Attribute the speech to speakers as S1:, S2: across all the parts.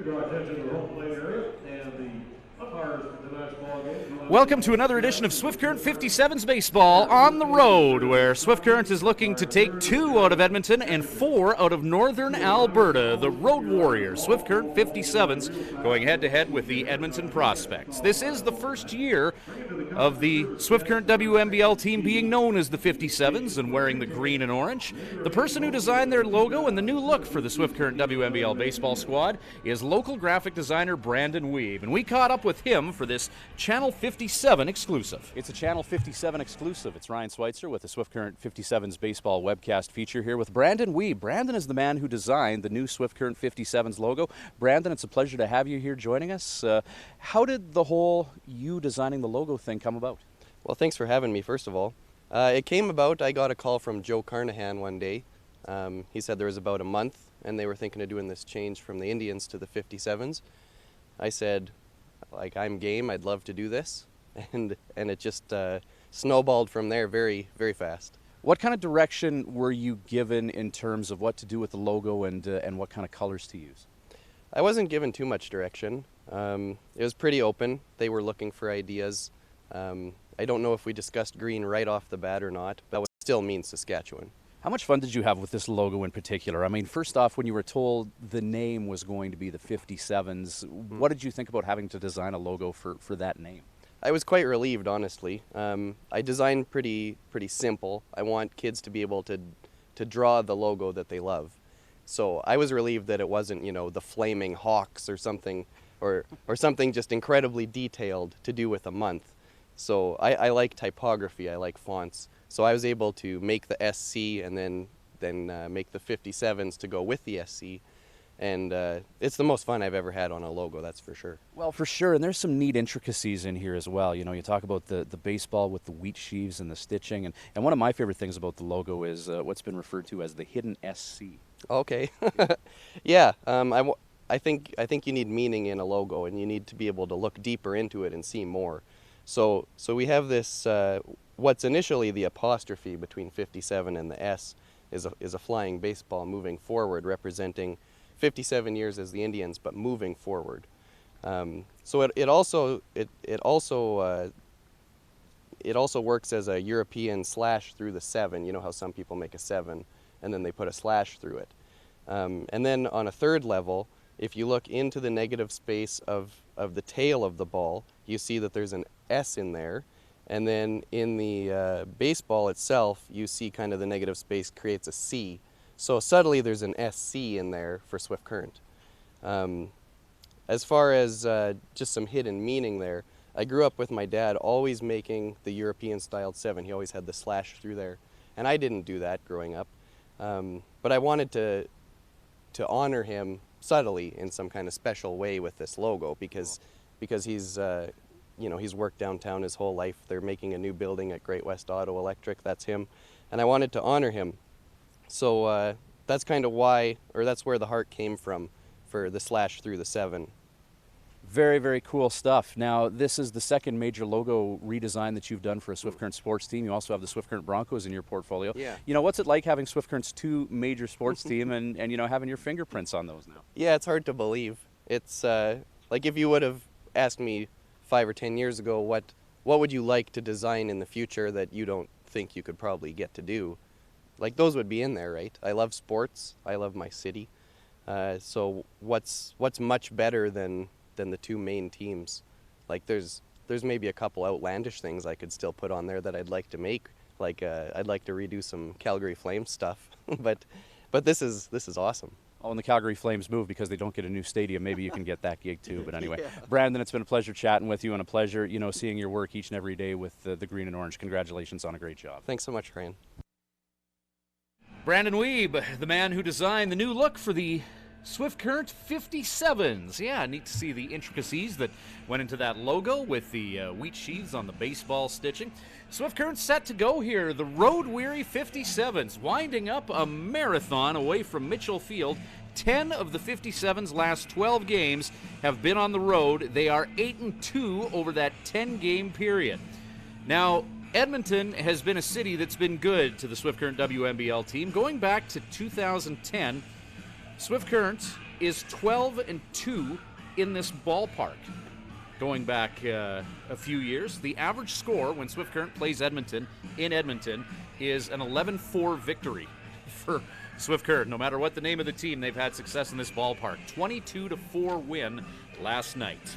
S1: Draw attention to the home plate area and the umpires for tonight's ball game.
S2: Welcome to another edition of Swift Current 57's Baseball on the road, where Swift Current is looking to take 2 out of Edmonton and 4 out of northern Alberta. The Road Warriors, Swift Current 57's, going head-to-head with the Edmonton Prospects. This is the first year of the Swift Current WMBL team being known as the 57's and wearing the green and orange. The person who designed their logo and the new look for the Swift Current WMBL baseball squad is local graphic designer Brandon Weeb, and we caught up with him for this Channel 57 exclusive. It's a Channel 57 exclusive. It's Ryan Schweitzer with the Swift Current 57's baseball webcast feature here with Brandon Weeb. Brandon is the man who designed the new Swift Current 57's logo. Brandon, it's a pleasure to have you here joining us. How did the whole you designing the logo thing come about?
S3: Well, thanks for having me, first of all. It came about, I got a call from Joe Carnahan one day. He said there was about a month and they were thinking of doing this change from the Indians to the 57's. I said, I'm game, I'd love to do this. And it just snowballed from there very, very fast.
S2: What kind of direction were you given in terms of what to do with the logo and what kind of colors to use?
S3: I wasn't given too much direction. It was pretty open. They were looking for ideas. I don't know if we discussed green right off the bat or not, but it still means Saskatchewan.
S2: How much fun did you have with this logo in particular? I mean, first off, when you were told the name was going to be the 57's, what did you think about having to design a logo for that name?
S3: I was quite relieved, honestly. I designed pretty simple. I want kids to be able to draw the logo that they love. So I was relieved that it wasn't, the flaming hawks or something, or something just incredibly detailed to do with a month. So I like typography, I like fonts. So I was able to make the SC and then make the 57's to go with the SC. And it's the most fun I've ever had on a logo, that's for sure.
S2: Well, for sure, and there's some neat intricacies in here as well. You talk about the baseball with the wheat sheaves and the stitching, and one of my favorite things about the logo is what's been referred to as the hidden SC.
S3: Okay. Yeah, I think you need meaning in a logo, and you need to be able to look deeper into it and see more. So we have this, what's initially the apostrophe between 57 and the S is a flying baseball moving forward, representing 57 years as the Indians, but moving forward. So it also works as a European slash through the 7. You know how some people make a 7 and then they put a slash through it. And then on a third level, if you look into the negative space of the tail of the ball, you see that there's an S in there. And then in the baseball itself, you see kind of the negative space creates a C. So subtly there's an SC in there for Swift Current. As far as just some hidden meaning there, I grew up with my dad always making the European styled 7. He always had the slash through there. And I didn't do that growing up. But I wanted to honor him subtly in some kind of special way with this logo because he's he's worked downtown his whole life. They're making a new building at Great West Auto Electric. That's him. And I wanted to honor him. So that's kind of why, or that's where the heart came from for the slash through the 7.
S2: Very, very cool stuff. Now, this is the second major logo redesign that you've done for a Swift Current sports team. You also have the Swift Current Broncos in your portfolio.
S3: Yeah.
S2: What's it like having Swift Current's 2 major sports team and having your fingerprints on those now?
S3: Yeah, it's hard to believe. It's like if you would have asked me 5 or 10 years ago, what would you like to design in the future that you don't think you could probably get to do? Like those would be in there, right? I love sports. I love my city. So what's much better than the 2 main teams? Like there's maybe a couple outlandish things I could still put on there that I'd like to make. Like I'd like to redo some Calgary Flames stuff, but this is awesome.
S2: Oh, and the Calgary Flames move because they don't get a new stadium. Maybe you can get that gig too. But anyway,
S3: Yeah.
S2: Brandon, it's been a pleasure chatting with you and a pleasure, seeing your work each and every day with the green and orange. Congratulations on a great job.
S3: Thanks so much, Ryan.
S2: Brandon Weeb, the man who designed the new look for the Swift Current 57's. Yeah, neat to see the intricacies that went into that logo with the wheat sheaths on the baseball stitching. Swift Current set to go here. The road-weary 57's winding up a marathon away from Mitchell Field. 10 of the 57's last 12 games have been on the road. They are 8-2 over that 10-game period. Now, Edmonton has been a city that's been good to the Swift Current WMBL team. Going back to 2010, Swift Current is 12-2 in this ballpark. Going back a few years, the average score when Swift Current plays Edmonton in Edmonton is an 11-4 victory for Swift Current. No matter what the name of the team, they've had success in this ballpark. 22-4 win last night.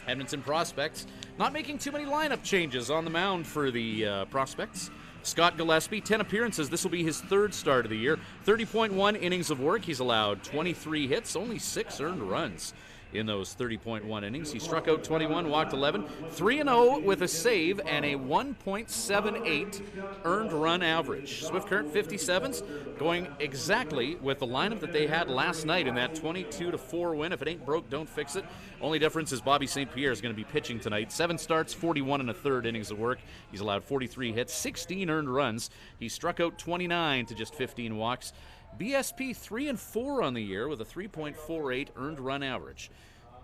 S2: Edmonton Prospects not making too many lineup changes on the mound for the Prospects. Scott Gillespie, 10 appearances. This will be his third start of the year. 30.1 innings of work. He's allowed 23 hits, only 6 earned runs in those 30.1 innings. He struck out 21, walked 11, 3-0 with a save and a 1.78 earned run average. Swift Current 57's going exactly with the lineup that they had last night in that 22-4 win. If it ain't broke, don't fix it. Only difference is Bobby St. Pierre is going to be pitching tonight. 7 starts, 41 1/3 innings of work. He's allowed 43 hits, 16 earned runs. He struck out 29 to just 15 walks. BSP 3-4 on the year with a 3.48 earned run average.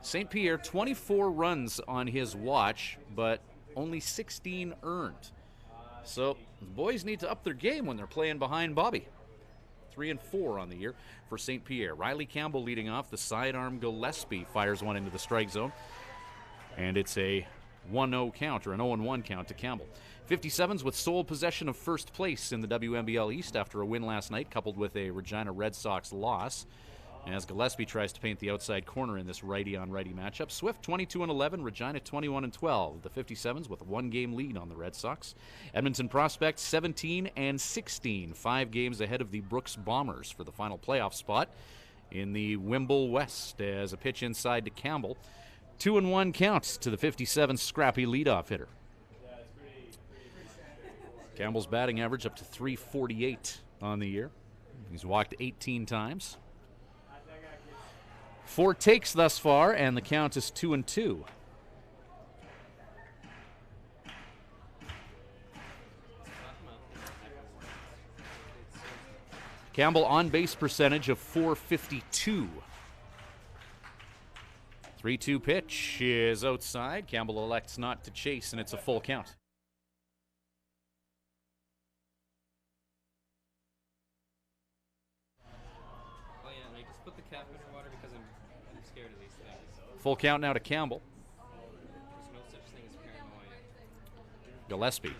S2: St. Pierre 24 runs on his watch, but only 16 earned. So the boys need to up their game when they're playing behind Bobby. 3-4 on the year for St. Pierre. Riley Campbell leading off. The sidearm Gillespie fires one into the strike zone, and it's a 1-0 count, or an 0-1 count to Campbell. 57's with sole possession of first place in the WNBL East after a win last night, coupled with a Regina Red Sox loss. As Gillespie tries to paint the outside corner in this righty-on-righty matchup. Swift 22-11, Regina 21-12. The 57's with a 1-game lead on the Red Sox. Edmonton Prospects 17-16, 5 games ahead of the Brooks Bombers for the final playoff spot in the Wimble West. As a pitch inside to Campbell, 2-1 counts to the 57's scrappy leadoff hitter. Campbell's batting average up to .348 on the year. He's walked 18 times. 4 takes thus far, and the count is 2-2. Campbell on base percentage of .452. 3-2 pitch is outside. Campbell elects not to chase, and it's a full count. Full count now to Campbell.
S4: There's no such thing as paranoia.
S2: Gillespie.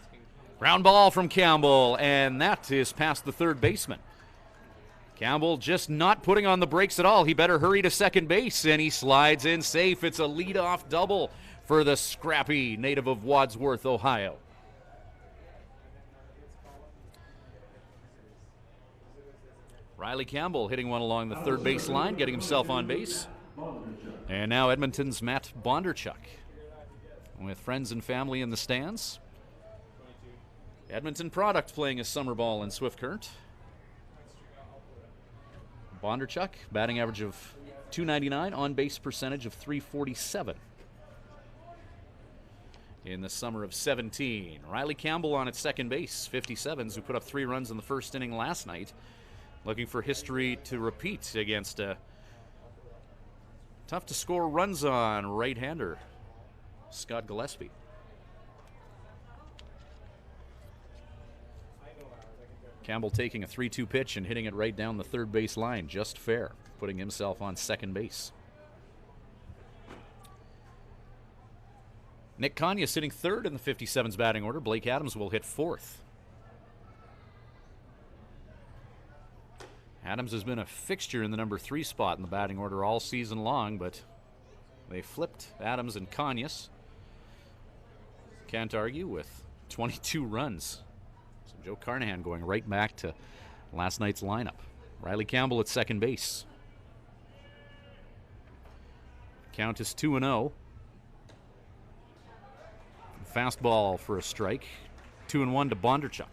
S2: Ground ball from Campbell, and that is past the third baseman. Campbell just not putting on the brakes at all. He better hurry to second base, and he slides in safe. It's a leadoff double for the scrappy native of Wadsworth, Ohio. Riley Campbell hitting one along the third base line, getting himself on base. And now Edmonton's Matt Bondarchuk with friends and family in the stands. Edmonton product playing a summer ball in Swift Current. Bondarchuk, batting average of .299, on-base percentage of .347 in the summer of 17. Riley Campbell on at second base, 57's, who put up 3 runs in the first inning last night, looking for history to repeat against a tough to score runs on right-hander Scott Gillespie. Campbell taking a 3-2 pitch and hitting it right down the third base line, just fair, putting himself on second base. Nick Kanya sitting third in the 57's batting order. Blake Adams will hit fourth. Adams has been a fixture in the number 3 spot in the batting order all season long, but they flipped Adams and Kanyas. Can't argue with 22 runs. So Joe Carnahan going right back to last night's lineup. Riley Campbell at second base. Count is 2-0. Fastball for a strike. 2-1 to Bondarchuk.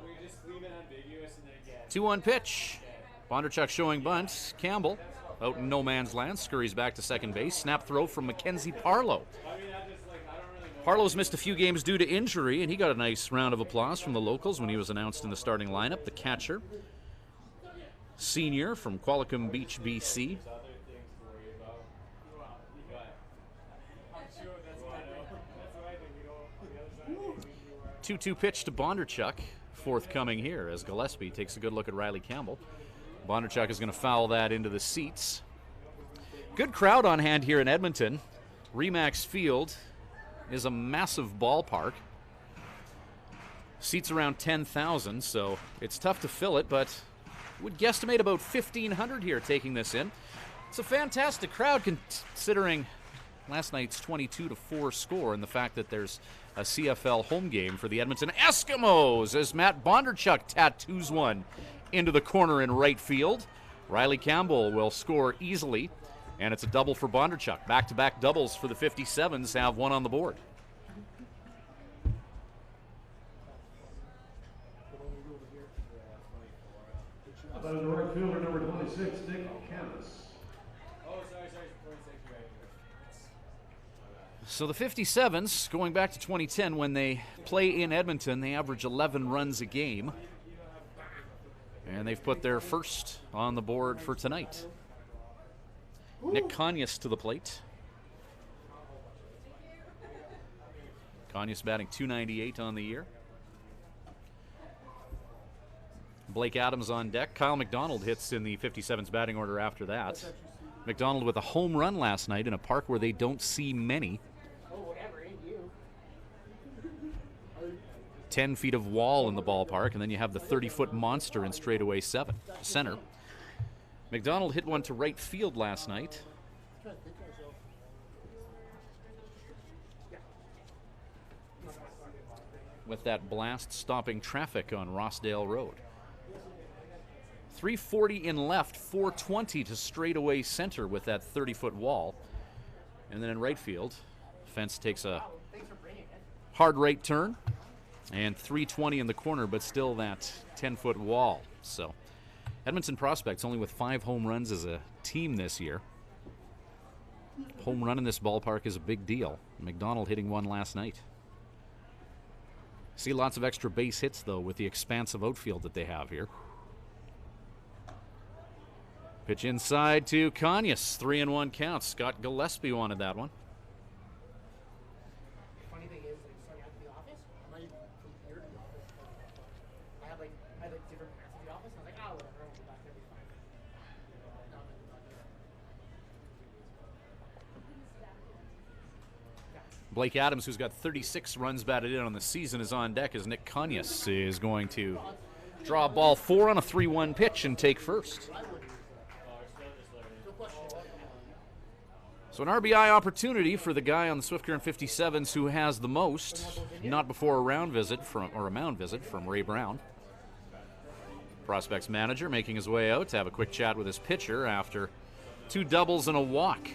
S4: We just leave it ambiguous and then again.
S2: 2-1 pitch. Bondarchuk showing bunt. Campbell out in no man's land, scurries back to second base. Snap throw from Mackenzie Parlow. Parlow's missed a few games due to injury, and he got a nice round of applause from the locals when he was announced in the starting lineup. The catcher senior from Qualicum Beach, BC. 2-2 pitch to Bondarchuk, forthcoming here as Gillespie takes a good look at Riley Campbell. Bondarchuk is going to foul that into the seats. Good crowd on hand here in Edmonton. Remax Field is a massive ballpark. Seats around 10,000, so it's tough to fill it, but would guesstimate about 1,500 here taking this in. It's a fantastic crowd considering last night's 22-4 score and the fact that there's a CFL home game for the Edmonton Eskimos as Matt Bondarchuk tattoos one into the corner in right field. Riley Campbell will score easily, and it's a double for Bondarchuk. Back-to-back doubles for the 57's have one on the board.
S1: About the right fielder, number 26, Nick Canis.
S2: So the 57's, going back to 2010, when they play in Edmonton, they average 11 runs a game. And they've put their first on the board for tonight. Nick Canis to the plate. Canis batting .298 on the year. Blake Adams on deck. Kyle McDonald hits in the 57's batting order after that. McDonald with a home run last night in a park where they don't see many. 10 feet of wall in the ballpark, and then you have the 30-foot monster in straightaway center. McDonald hit one to right field last night. With that blast stopping traffic on Rossdale Road. 340 in left, 420 to straightaway center with that 30-foot wall. And then in right field, fence takes a hard right turn. And 320 in the corner, but still that 10-foot wall. So Edmonton prospects only with 5 home runs as a team this year. Home run in this ballpark is a big deal. McDonald hitting one last night. See lots of extra base hits, though, with the expansive outfield that they have here. Pitch inside to Canis. 3-1 count. Scott Gillespie wanted that one.
S5: Funny thing is, starting out in the office, I'm not even compared to the office. I had different parts of the office, and I was like, whatever, I'll be back there, it'll be fine. Now I'm in the back there.
S2: Blake Adams, who's got 36 runs batted in on the season, is on deck as Nick Canis is going to draw ball 4 on a 3-1 pitch and take first. So an RBI opportunity for the guy on the Swift Current 57's who has the most, not before a mound visit from Ray Brown. Prospects manager making his way out to have a quick chat with his pitcher after 2 doubles and a walk.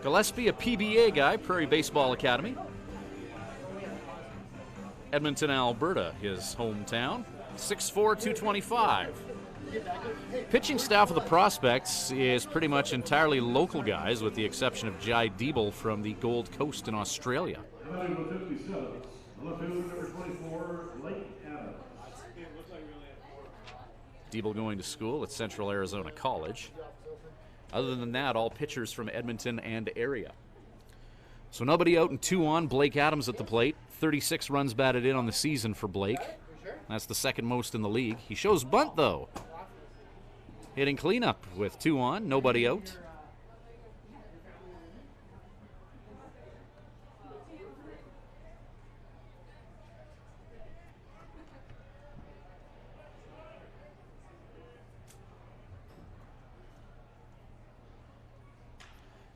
S2: Gillespie, a PBA guy, Prairie Baseball Academy. Edmonton, Alberta, his hometown. 6'4", 225. Pitching staff of the prospects is pretty much entirely local guys, with the exception of Jai Diebel from the Gold Coast in Australia. Diebel going to school at Central Arizona College. Other than that, all pitchers from Edmonton and area. So nobody out and 2 on. Blake Adams at the plate. 36 runs batted in on the season for Blake. That's the second most in the league. He shows bunt, though. Hitting cleanup with 2 on, nobody out.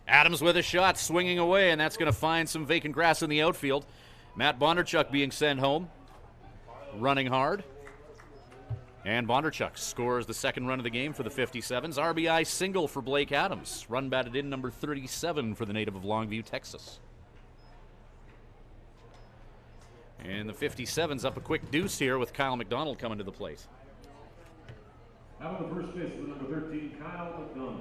S2: Adams with a shot, swinging away, and that's going to find some vacant grass in the outfield. Matt Bondarchuk being sent home, running hard. And Bondarchuk scores the second run of the game for the 57's. RBI single for Blake Adams. Run batted in number 37 for the native of Longview, Texas. And the 57's up a quick deuce here with Kyle McDonald coming to the plate.
S1: Out on the first base with number 13, Kyle McDonald.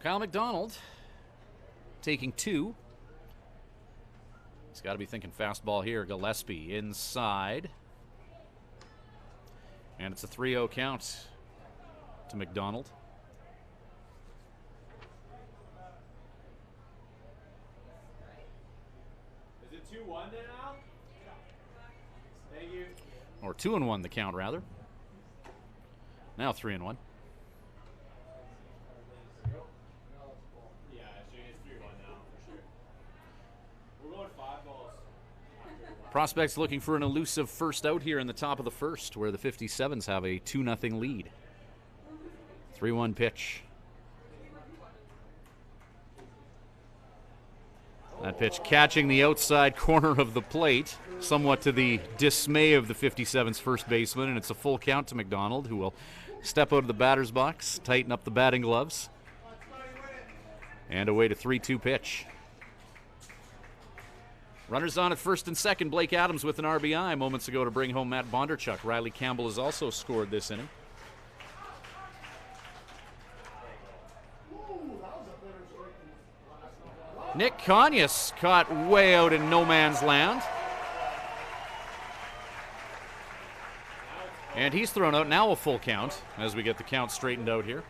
S2: Kyle McDonald taking 2. He's got to be thinking fastball here. Gillespie inside. And it's a 3-0 count to McDonald.
S6: Is it 2-1 now? Thank you.
S2: Or 2-1 the count, rather. Now 3-1.
S6: Yeah, it's 3-1 now, for sure. We're going 5 balls.
S2: Prospects looking for an elusive first out here in the top of the first, where the 57's have a 2-0 lead. 3-1 pitch. That pitch catching the outside corner of the plate, somewhat to the dismay of the 57's first baseman, and it's a full count to McDonald, who will step out of the batter's box, tighten up the batting gloves, and away to 3-2 pitch. Runners on at first and second. Blake Adams with an RBI moments ago to bring home Matt Bondarchuk. Riley Campbell has also scored this inning. Nick Conyas caught way out in no man's land. And he's thrown out. Now a full count as we get the count straightened out here.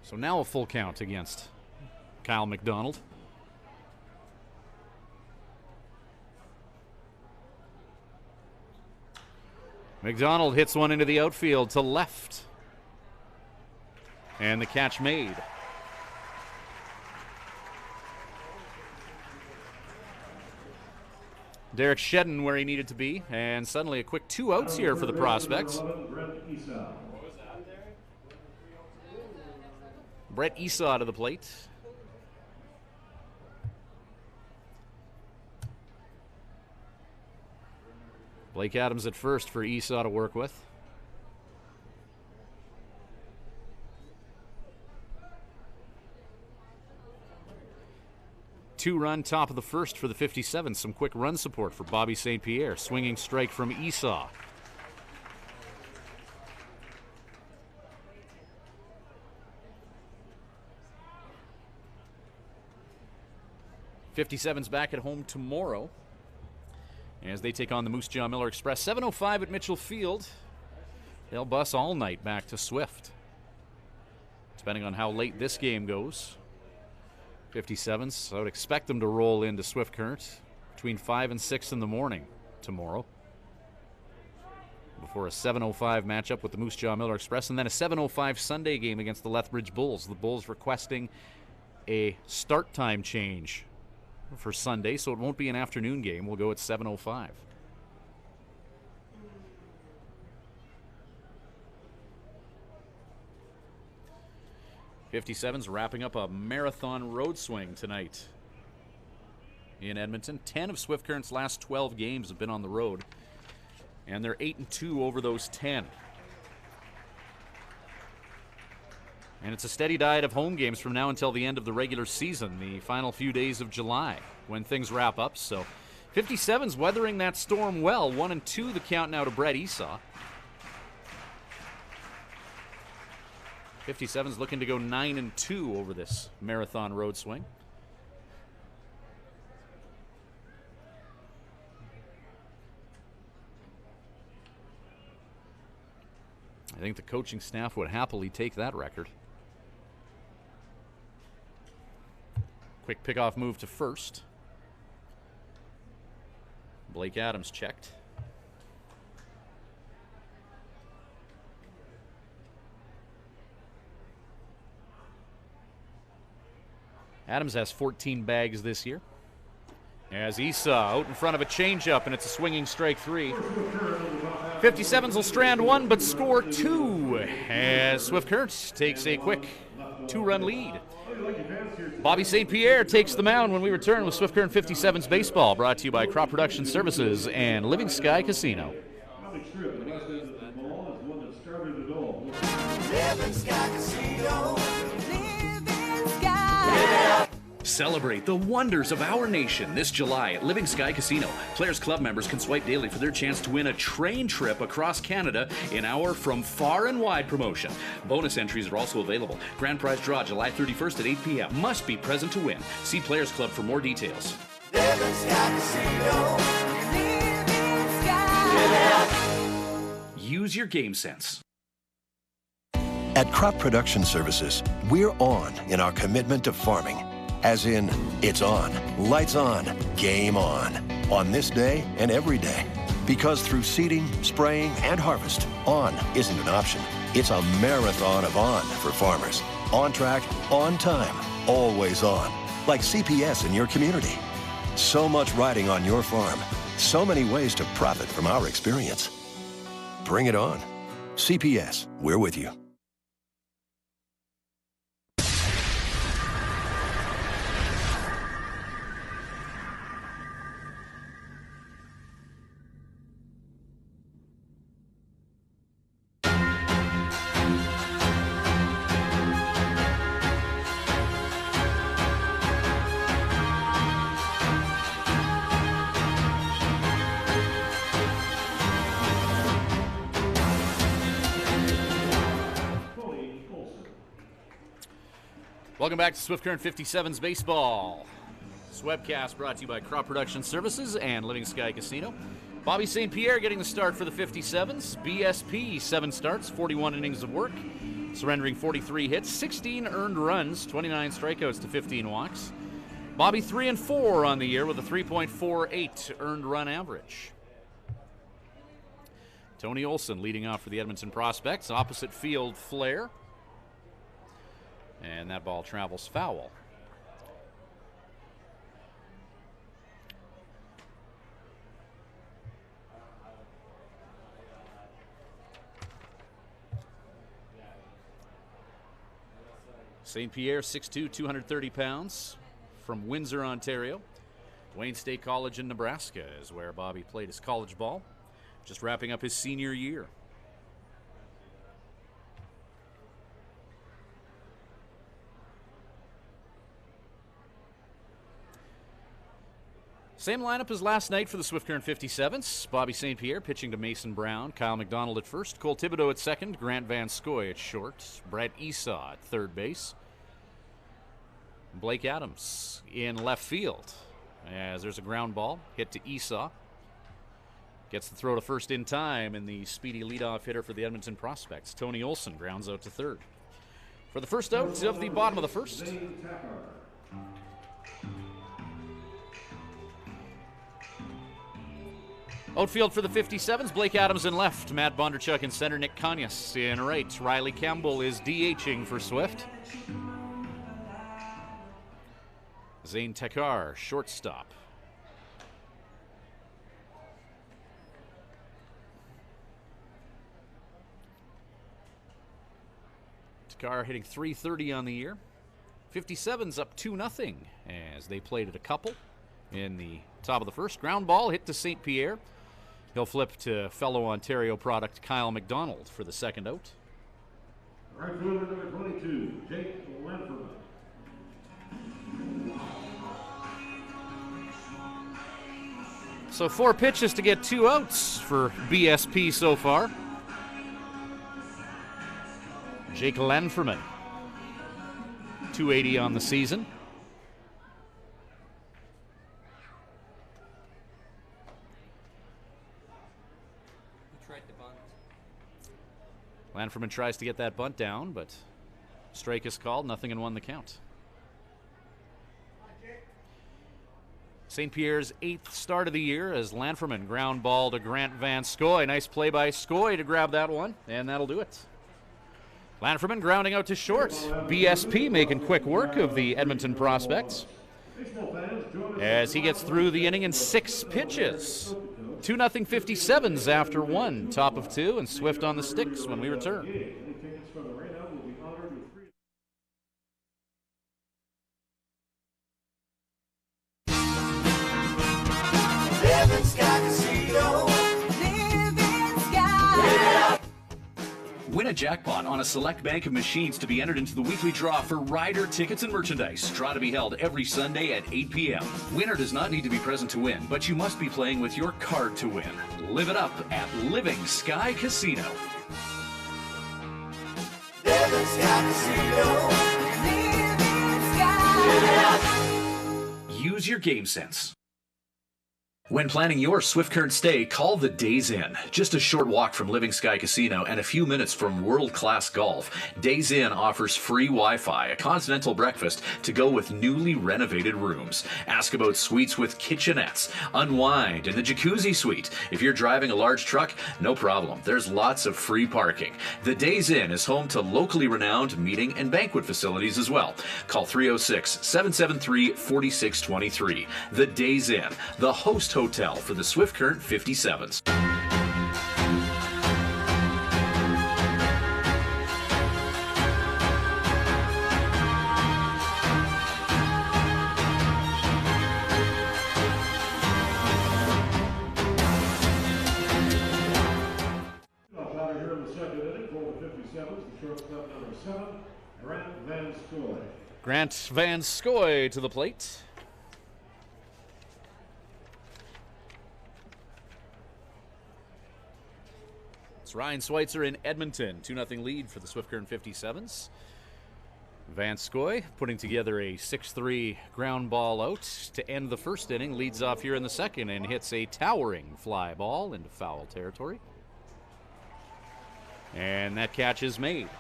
S2: So now a full count against Kyle McDonald. McDonald hits one into the outfield to left. And the catch made. Derek Shedden where he needed to be, and suddenly a quick 2 outs here for the Prospects. Brett Esau to the plate. Blake Adams at first for Esau to work with. Two-run top of the first for the 57. Some quick run support for Bobby St. Pierre. Swinging strike from Esau. '57's back at home tomorrow as they take on the Moose Jaw Miller Express. 7:05 at Mitchell Field. They'll bus all night back to Swift, depending on how late this game goes. 57's, I would expect them to roll into Swift Current between 5 and 6 in the morning tomorrow, before a 7:05 matchup with the Moose Jaw Miller Express, and then a 7:05 Sunday game against the Lethbridge Bulls. The Bulls requesting a start time change for Sunday, so it won't be an afternoon game. We'll go at 7:05. '57's wrapping up a marathon road swing tonight in Edmonton. 10 of Swift Current's last 12 games have been on the road, and they're 8-2 over those 10. And it's a steady diet of home games from now until the end of the regular season, the final few days of July, when things wrap up. So 57's weathering that storm well. 1-2 the count now to Brett Esau. 57's looking to go 9-2 over this marathon road swing. I think the coaching staff would happily take that record. Quick pickoff move to first. Blake Adams checked. Adams has 14 bags this year. As Esau out in front of a changeup, and it's a swinging strike 3. 57's will strand 1 but score 2 as Swift Current takes a quick 2-run lead. Bobby St. Pierre takes the mound when we return with Swift Current 57's baseball, brought to you by Crop Production Services and Living Sky Casino.
S7: Living Sky Casino. Living Sky.
S2: Celebrate the wonders of our nation this July at Living Sky Casino. Players Club members can swipe daily for their chance to win a train trip across Canada in our From Far and Wide promotion. Bonus entries are also available. Grand prize draw July 31st at 8 p.m. Must be present to win. See Players Club for more details.
S7: Living Sky Casino. Living Sky.
S2: Use your game sense.
S8: At Crop Production Services, we're on in our commitment to farming. As in, it's on, lights on, game on this day and every day. Because through seeding, spraying, and harvest, on isn't an option. It's a marathon of on for farmers. On track, on time, always on. Like CPS in your community. So much riding on your farm. So many ways to profit from our experience. Bring it on. CPS, we're with you.
S2: Welcome back to Swift Current 57's Baseball. This webcast brought to you by Crop Production Services and Living Sky Casino. Bobby St. Pierre getting the start for the 57's. BSP, 7 starts, 41 innings of work, surrendering 43 hits, 16 earned runs, 29 strikeouts to 15 walks. Bobby 3-4 on the year with a 3.48 earned run average. Tony Olson leading off for the Edmonton Prospects. Opposite field flare. And that ball travels foul. St. Pierre, 6'2", 230 pounds, from Windsor, Ontario. Wayne State College in Nebraska is where Bobby played his college ball. Just wrapping up his senior year. Same lineup as last night for the Swift Current 57's. Bobby St. Pierre pitching to Mason Brown. Kyle McDonald at first. Cole Thibodeau at second. Grant Van Scoy at short. Brett Esau at third base. Blake Adams in left field. As there's a ground ball hit to Esau. Gets the throw to first in time, and the speedy leadoff hitter for the Edmonton Prospects, Tony Olson, grounds out to third. For the first out of the bottom of the first. Outfield for the 57's, Blake Adams in left, Matt Bondarchuk in center, Nick Kanyas in right. Riley Campbell is DHing for Swift. Zane Tekar, shortstop. Tekar hitting .330 on the year. 57's up 2-0 as they played at a couple in the top of the first. Ground ball hit to St. Pierre. He'll flip to fellow Ontario product Kyle McDonald for the second out.
S1: Right fielder number 22, Jake Lanferman.
S2: So 4 pitches to get 2 outs for BSP so far. Jake Lanferman, 280 on the season. Lanferman tries to get that bunt down, but strike is called, 0-1 the count. St. Pierre's 8th start of the year as Lanferman ground ball to Grant Van Scoy. Nice play by Scoy to grab that one, and that'll do it. Lanferman grounding out to short. BSP making quick work of the Edmonton Prospects as he gets through the inning in 6 pitches. 2-0 57's after 1, top of 2, and Swift on the sticks when we return.
S7: Living Sky Casino. Living Sky.
S2: Win a jackpot on a select bank of machines to be entered into the weekly draw for rider tickets and merchandise. Draw to be held every Sunday at 8 p.m. Winner does not need to be present to win, but you must be playing with your card to win. Live it up at Living Sky Casino.
S7: Living Sky Casino. Living Sky.
S2: Use your game sense. When planning your Swift Current stay, call the Days Inn. Just a short walk from Living Sky Casino and a few minutes from world-class golf, Days Inn offers free Wi-Fi, a continental breakfast to go with newly renovated rooms. Ask about suites with kitchenettes, unwind in the jacuzzi suite. If you're driving a large truck, no problem. There's lots of free parking. The Days Inn is home to locally renowned meeting and banquet facilities as well. Call 306-773-4623. The Days Inn, the host hotel for the Swift Current 57's.
S1: Batter here in the second inning for the 57's, the shortstop number 7, Grant Van Scoy.
S2: Grant Van Scoy to the plate. It's Ryan Schweitzer in Edmonton. 2-0 lead for the Swift Current 57's. Van Scoy putting together a 6-3 ground ball out to end the first inning. Leads off here in the second and hits a towering fly ball into foul territory. And that catch is made.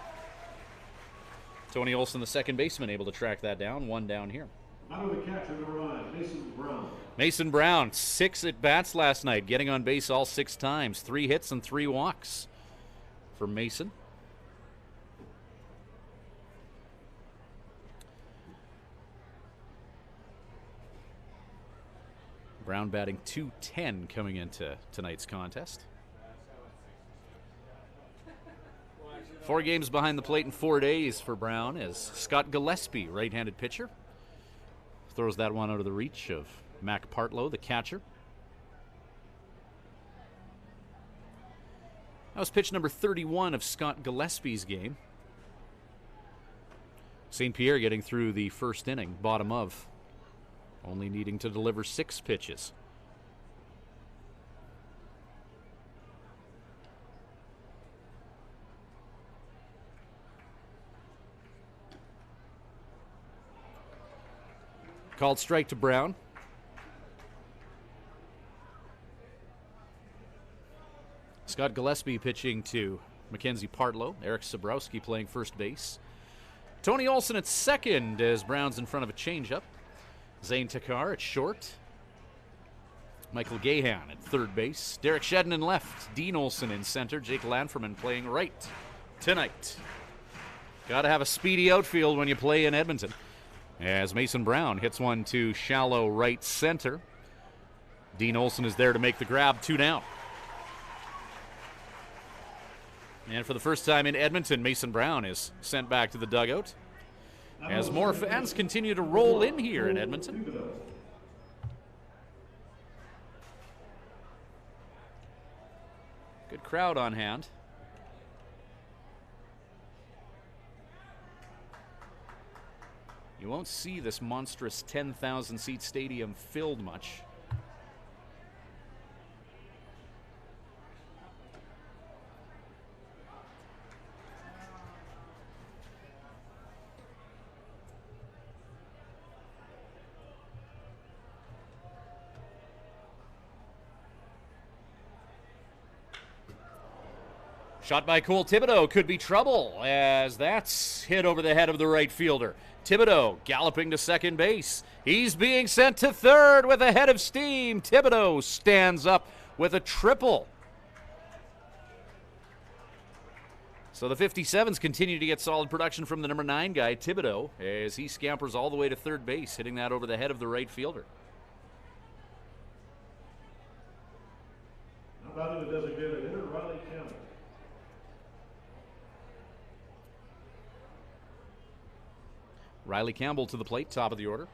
S2: Tony Olson, the second baseman, able to track that down. One down here.
S1: Out of the catcher, number 9, Mason Brown.
S2: Mason Brown, 6 at-bats last night, getting on base all 6 times. 3 hits and 3 walks for Mason. Brown batting .210 coming into tonight's contest. 4 games behind the plate in 4 days for Brown as Scott Gillespie, right-handed pitcher, throws that one out of the reach of Mac Partlow, the catcher. That was pitch number 31 of Scott Gillespie's game. St. Pierre getting through the first inning, bottom of, only needing to deliver 6 pitches. Called strike to Brown. Scott Gillespie pitching to Mackenzie Partlow. Eric Sabrowski playing first base. Tony Olson at second as Brown's in front of a changeup. Zane Takar at short. Michael Gahan at third base. Derek Shedden in left. Dean Olson in center. Jake Lanferman playing right tonight. Got to have a speedy outfield when you play in Edmonton. As Mason Brown hits one to shallow right center. Dean Olson is there to make the grab, 2 down. And for the first time in Edmonton, Mason Brown is sent back to the dugout as more fans continue to roll in here in Edmonton. Good crowd on hand. You won't see this monstrous 10,000-seat stadium filled much. Shot by Cole Thibodeau could be trouble as that's hit over the head of the right fielder. Thibodeau galloping to second base. He's being sent to third with a head of steam. Thibodeau stands up with a triple. So the 57's continue to get solid production from the number 9 guy, Thibodeau, as he scampers all the way to third base, hitting that over the head of the right fielder.
S1: How about the designated hitter, Riley Campbell?
S2: Riley Campbell to the plate, top of the order.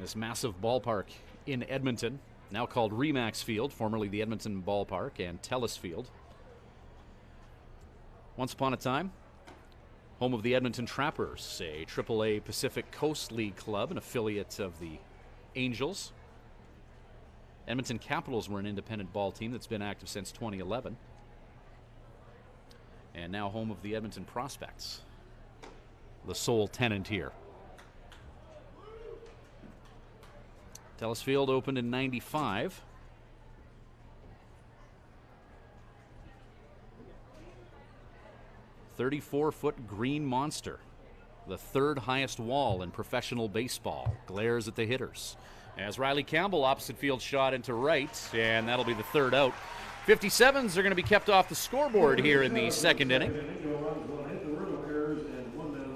S2: this massive ballpark in Edmonton, now called Remax Field, formerly the Edmonton Ballpark and Telus Field. Once upon a time, home of the Edmonton Trappers, a AAA Pacific Coast League club, an affiliate of the Angels. Edmonton Capitals were an independent ball team that's been active since 2011. And now home of the Edmonton Prospects, the sole tenant here. Telus Field opened in '95. "34-foot green monster, the third highest wall in professional baseball, glares at the hitters." As Riley Campbell, opposite field shot into right, and that'll be the third out. 57's are going to be kept off the scoreboard here in the second inning,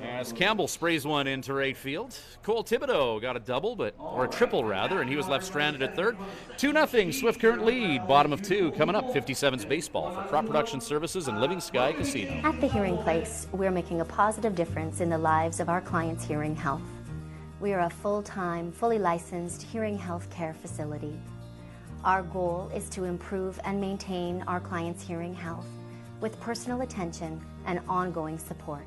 S2: as Campbell sprays one into right field. Cole Thibodeau got a double, or a triple rather, and he was left stranded at third. 2-0 Swift Current lead, bottom of two, coming up. 57's baseball for Crop Production Services and Living Sky Casino.
S9: At the Hearing Place, we're making a positive difference in the lives of our clients' hearing health. We are a full-time, fully licensed hearing health care facility. Our goal is to improve and maintain our clients' hearing health with personal attention and ongoing support.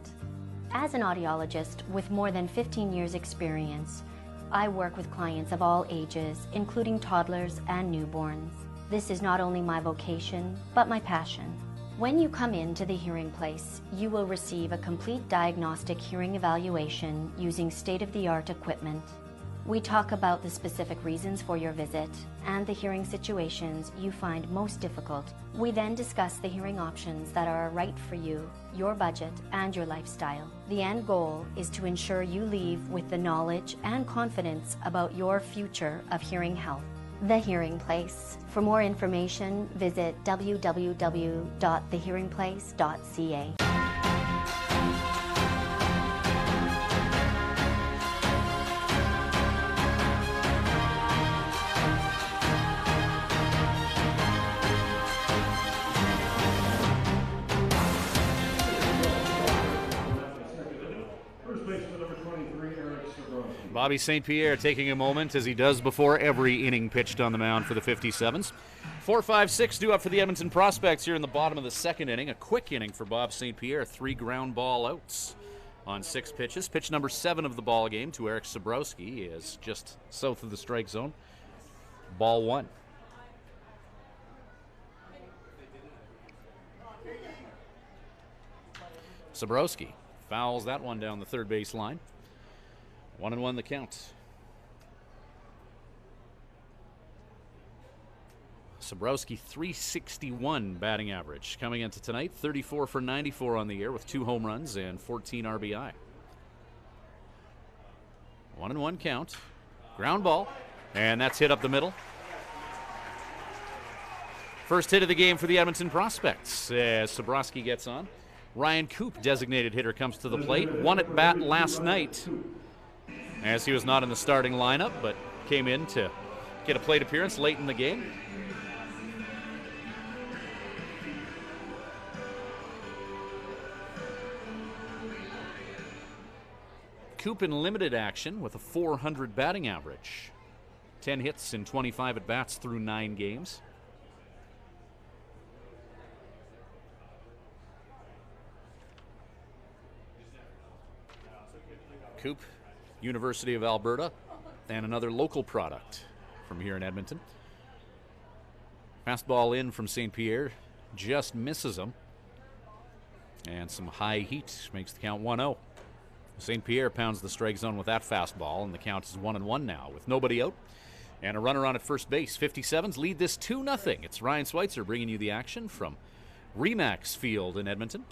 S9: As an audiologist with more than 15 years' experience, I work with clients of all ages, including toddlers and newborns. This is not only my vocation, but my passion. When you come into the Hearing Place, you will receive a complete diagnostic hearing evaluation using state-of-the-art equipment. We talk about the specific reasons for your visit and the hearing situations you find most difficult. We then discuss the hearing options that are right for you, your budget, and your lifestyle. The end goal is to ensure you leave with the knowledge and confidence about your future of hearing health. The Hearing Place. For more information, visit www.thehearingplace.ca.
S2: Bobby St. Pierre taking a moment, as he does before every inning pitched on the mound for the 57's. 4-5-6 due up for the Edmonton Prospects here in the bottom of the second inning. A quick inning for Bob St. Pierre. 3 ground ball outs on 6 pitches. Pitch number 7 of the ball game to Eric Sabrowski is just south of the strike zone. Ball 1. Sabrowski fouls that one down the third base line. 1-1 the count. Sabrowski, .361 batting average coming into tonight. 34 for 94 on the year with 2 home runs and 14 RBI. 1-1 count. Ground ball, and that's hit up the middle. First hit of the game for the Edmonton Prospects as Sabrowski gets on. Ryan Coop, designated hitter, comes to the plate. Won at bat last night, as he was not in the starting lineup, but came in to get a plate appearance late in the game. Coop in limited action with a .400 batting average. 10 hits in 25 at-bats through 9 games. Coop, University of Alberta, and another local product from here in Edmonton. Fastball in from St. Pierre, just misses him. And some high heat makes the count 1-0. St. Pierre pounds the strike zone with that fastball, and the count is 1-1 now with nobody out. And a runner on at first base. 57's lead this 2-0. It's Ryan Schweitzer bringing you the action from Remax Field in Edmonton.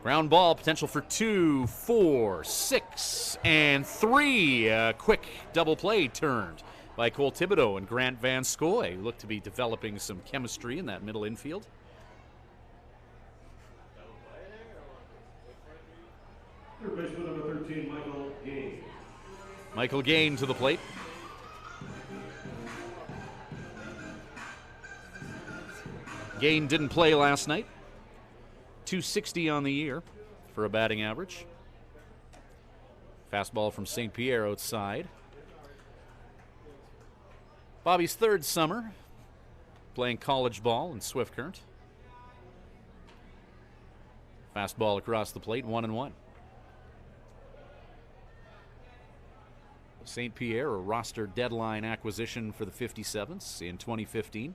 S2: Ground ball, potential for 2, 4, 6, and 3. A quick double play turned by Cole Thibodeau and Grant Van Scoy, who look to be developing some chemistry in that middle infield.
S1: Third baseman number 13, Michael Gain.
S2: Michael Gain to the plate. Gain didn't play last night. .260 on the year for a batting average. Fastball from St. Pierre outside. Bobby's third summer playing college ball in Swift Current. Fastball across the plate, 1-1. St. Pierre, a roster deadline acquisition for the 57's in 2015.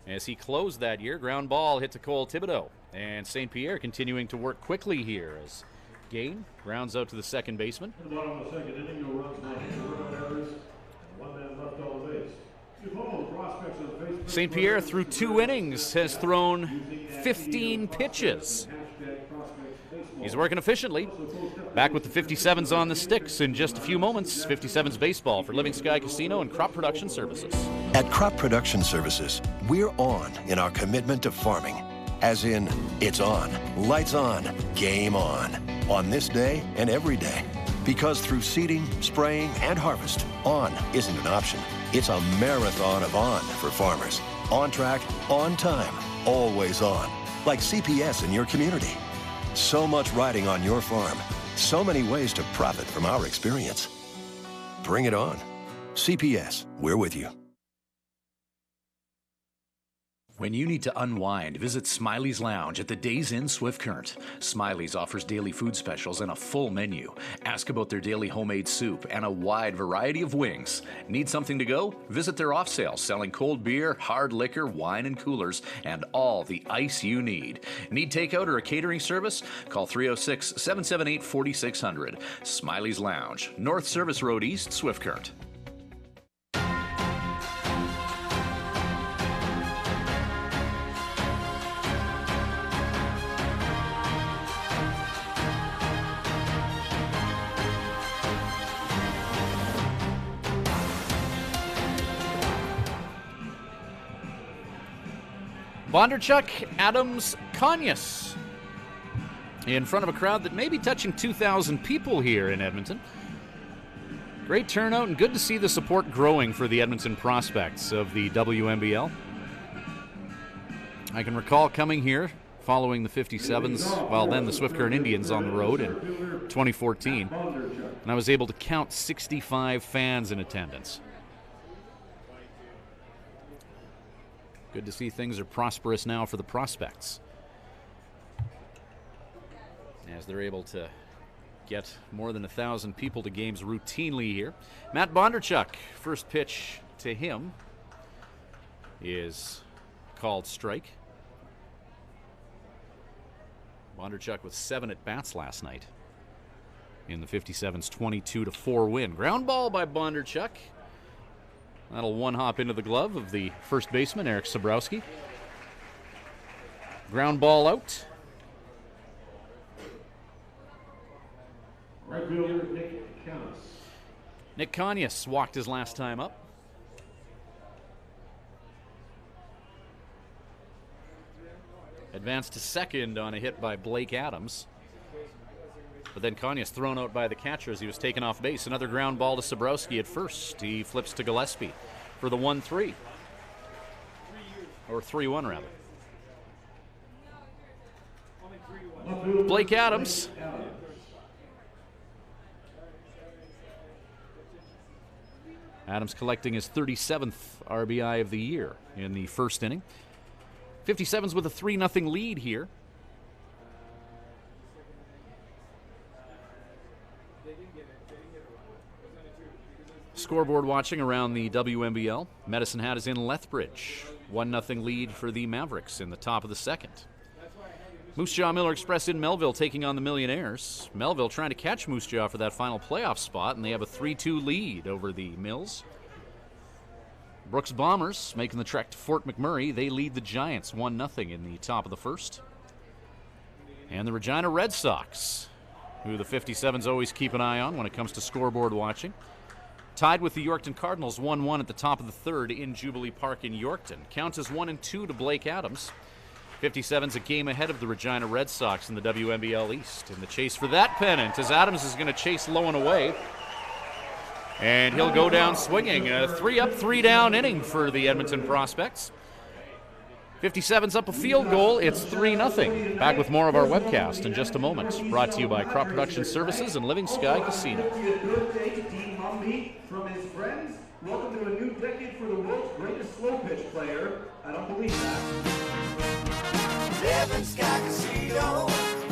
S2: As he closed that year, ground ball hit to Cole Thibodeau. And St. Pierre continuing to work quickly here as Gain grounds out to the second baseman.
S1: In the bottom of the second inning, no runs, no hits, no errors, and one man left on the base. You follow the prospects of the base.
S2: St. Pierre, through 2 innings, has thrown 15 pitches. He's working efficiently. Back with the 57's on the sticks in just a few moments. 57's baseball for Living Sky Casino and Crop Production Services.
S8: At Crop Production Services, we're on in our commitment to farming. As in, it's on, lights on, game on this day and every day. Because through seeding, spraying, and harvest, on isn't an option. It's a marathon of on for farmers. On track, on time, always on. Like CPS in your community. So much riding on your farm. So many ways to profit from our experience. Bring it on. CPS, we're with you.
S10: When you need to unwind, visit Smiley's Lounge at the Days Inn Swift Current. Smiley's offers daily food specials and a full menu. Ask about their daily homemade soup and a wide variety of wings. Need something to go? Visit their off sale selling cold beer, hard liquor, wine and coolers, and all the ice you need. Need takeout or a catering service? Call 306-778-4600. Smiley's Lounge, North Service Road East, Swift Current.
S2: Bondarchuk, Adams, Conyas in front of a crowd that may be touching 2,000 people here in Edmonton. Great turnout and good to see the support growing for the Edmonton prospects of the WNBL. I can recall coming here following the 57's, well then the Swift Current Indians on the road in 2014, and I was able to count 65 fans in attendance. Good to see things are prosperous now for the prospects, as they're able to get more than 1,000 people to games routinely here. Matt Bondarchuk, first pitch to him is called strike. Bondarchuk with 7 at-bats last night in the 57's 22-4 win. Ground ball by Bondarchuk. That'll one-hop into the glove of the first baseman, Eric Sabrowski. Ground ball out.
S1: Right fielder Nick Conyas.
S2: Nick Conyas walked his last time up. Advanced to second on a hit by Blake Adams. But then Conyas thrown out by the catcher as he was taken off base. Another ground ball to Sabrowski at first. He flips to Gillespie for the 1-3. Or 3-1 rather. Blake Adams. Adams collecting his 37th RBI of the year in the first inning. 57's with a 3-0 lead here. Scoreboard watching around the WNBL. Medicine Hat is in Lethbridge. 1-0 lead for the Mavericks in the top of the second. Moose Jaw Miller Express in Melville taking on the Millionaires. Melville trying to catch Moose Jaw for that final playoff spot, and they have a 3-2 lead over the Mills. Brooks Bombers making the trek to Fort McMurray. They lead the Giants 1-0 in the top of the first. And the Regina Red Sox, who the 57's always keep an eye on when it comes to scoreboard watching, tied with the Yorkton Cardinals 1-1 at the top of the third in Jubilee Park in Yorkton. Count as 1-2 to Blake Adams. 57's a game ahead of the Regina Red Sox in the WNBL East. In the chase for that pennant, as Adams is going to chase low and away. And he'll go down swinging. A 3-up, 3-down inning for the Edmonton prospects. 57's up a field goal. It's 3-0. Back with more of our webcast in just a moment. Brought to you by Crop Production Services and Living Sky Casino.
S7: From his friends,
S1: Welcome to a new decade for the world's greatest slow pitch player. I don't believe that.
S7: Living Sky Casino.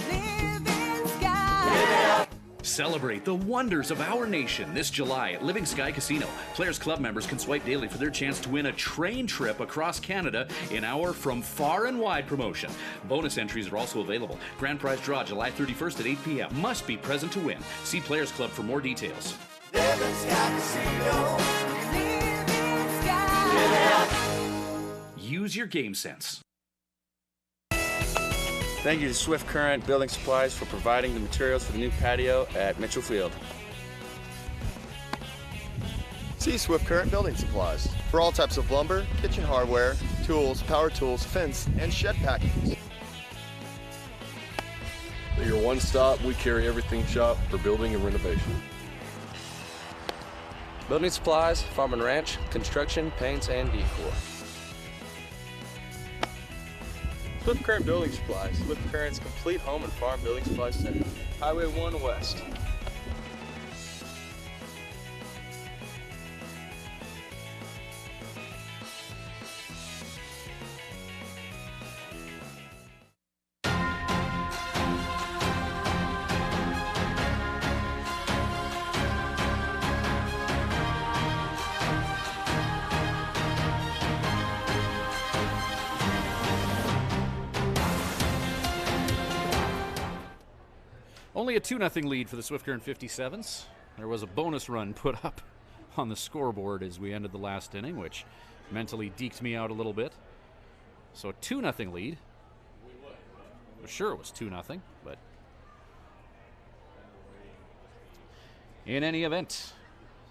S7: Living Sky. Live it up.
S10: Celebrate the wonders of our nation this July at Living Sky Casino. Players Club members can swipe daily for their chance to win a train trip across Canada in our From Far and Wide promotion. Bonus entries are also available. Grand prize draw July 31st at 8 p.m. Must be present to win. See Players Club for more details.
S7: Living Sky Casino. Living Sky. Live it up.
S10: Use your game sense.
S11: Thank you to Swift Current Building Supplies for providing the materials for the new patio at Mitchell Field.
S12: See Swift Current Building Supplies for all types of lumber, kitchen hardware, tools, power tools, fence, and shed packages.
S13: At your one stop, we carry everything shop for building and renovation.
S11: Building supplies, farm and ranch, construction, paints, and decor. Swift Current Building Supplies, Swift Current's complete home and farm building supply center. Highway 1 West.
S2: Only a 2-0 lead for the Swift Current 57's. There was a bonus run put up on the scoreboard as we ended the last inning, which mentally deked me out a little bit. So a 2-0 lead. Well, sure, it was 2-0, but in any event,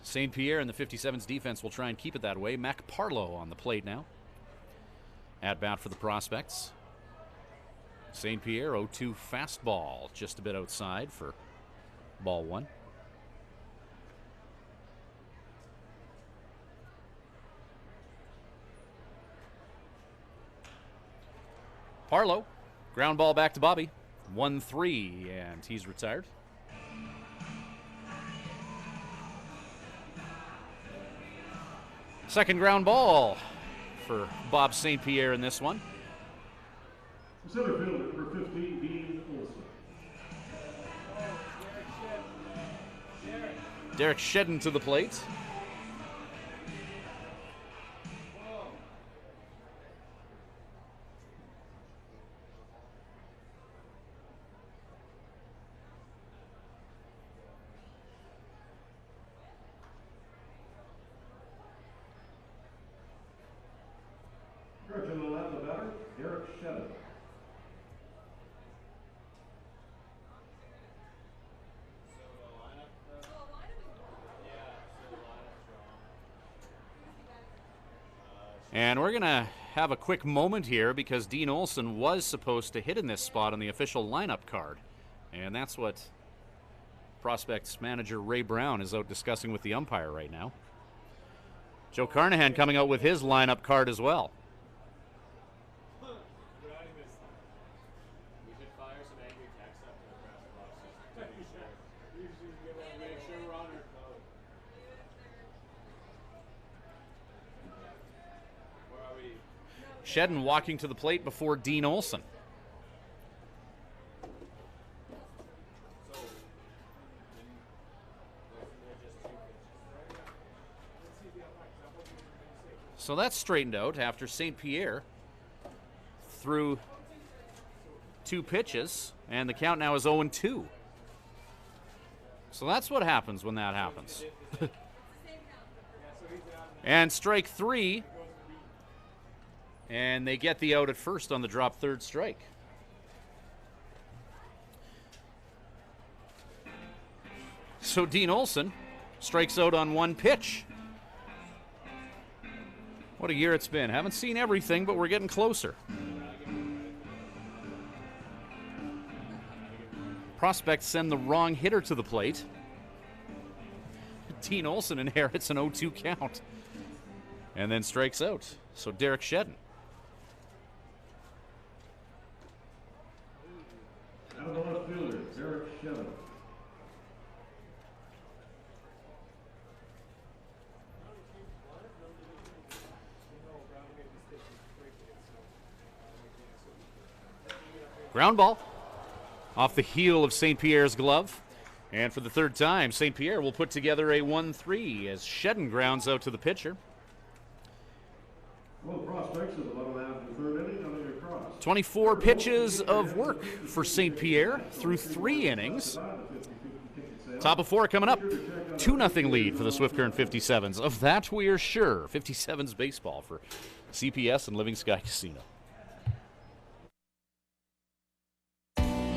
S2: St. Pierre and the 57's defense will try and keep it that way. Mac Parlow on the plate now. At bat for the Prospects. St. Pierre 0-2 fastball, just a bit outside for ball one. Parlow, ground ball back to Bobby. 1-3, and he's retired. Second ground ball for Bob St. Pierre in this one.
S1: Center fielder number 15, Dean Olson.
S2: Derek Shedden to the plate.
S1: Stretching to the left, the batter, Derek Shedden.
S2: And we're going to have a quick moment here because Dean Olson was supposed to hit in this spot on the official lineup card. And that's what Prospects manager Ray Brown is out discussing with the umpire right now. Joe Carnahan coming out with his lineup card as well. Shedden walking to the plate before Dean Olson. So that's straightened out after St. Pierre threw 2 pitches, and the count now is 0-2. So that's what happens when that happens. And strike 3. And they get the out at first on the drop third strike. So Dean Olson strikes out on 1 pitch. What a year it's been. Haven't seen everything, but we're getting closer. Prospects send the wrong hitter to the plate. Dean Olson inherits an 0-2 count. And then strikes out. So Derek Shedden.
S1: Out of the left fielder, Derek Shedden.
S2: Ground ball off the heel of St. Pierre's glove. And for the third time, St. Pierre will put together a 1-3 as Shedden grounds out to the pitcher.
S1: Well, the prospects of the bottom half of the third inning coming across.
S2: 24 pitches of work for St. Pierre through 3 innings. Top of 4 coming up. 2-0 lead for the Swift Current 57's. Of that we are sure. 57's baseball for CPS and Living Sky Casino.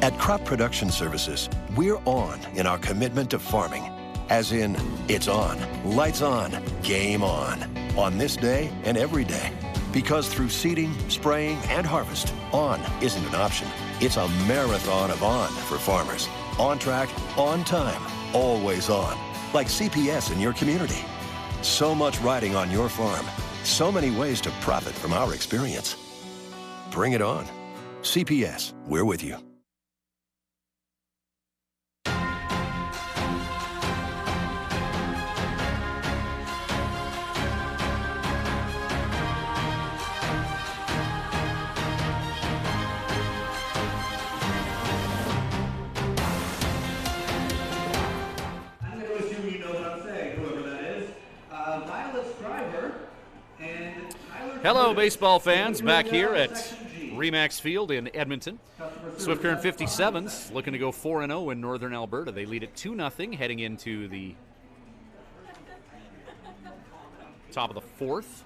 S8: At Crop Production Services, we're on in our commitment to farming. As in, it's on, lights on, game on this day and every day. Because through seeding, spraying, and harvest, on isn't an option. It's a marathon of on for farmers. On track, on time, always on. Like CPS in your community. So much riding on your farm. So many ways to profit from our experience. Bring it on. CPS, we're with you.
S2: Hello, baseball fans. Back here at Remax Field in Edmonton. Swift Current 57's looking to go 4-0 in Northern Alberta. They lead at 2-0 heading into the top of the 4th.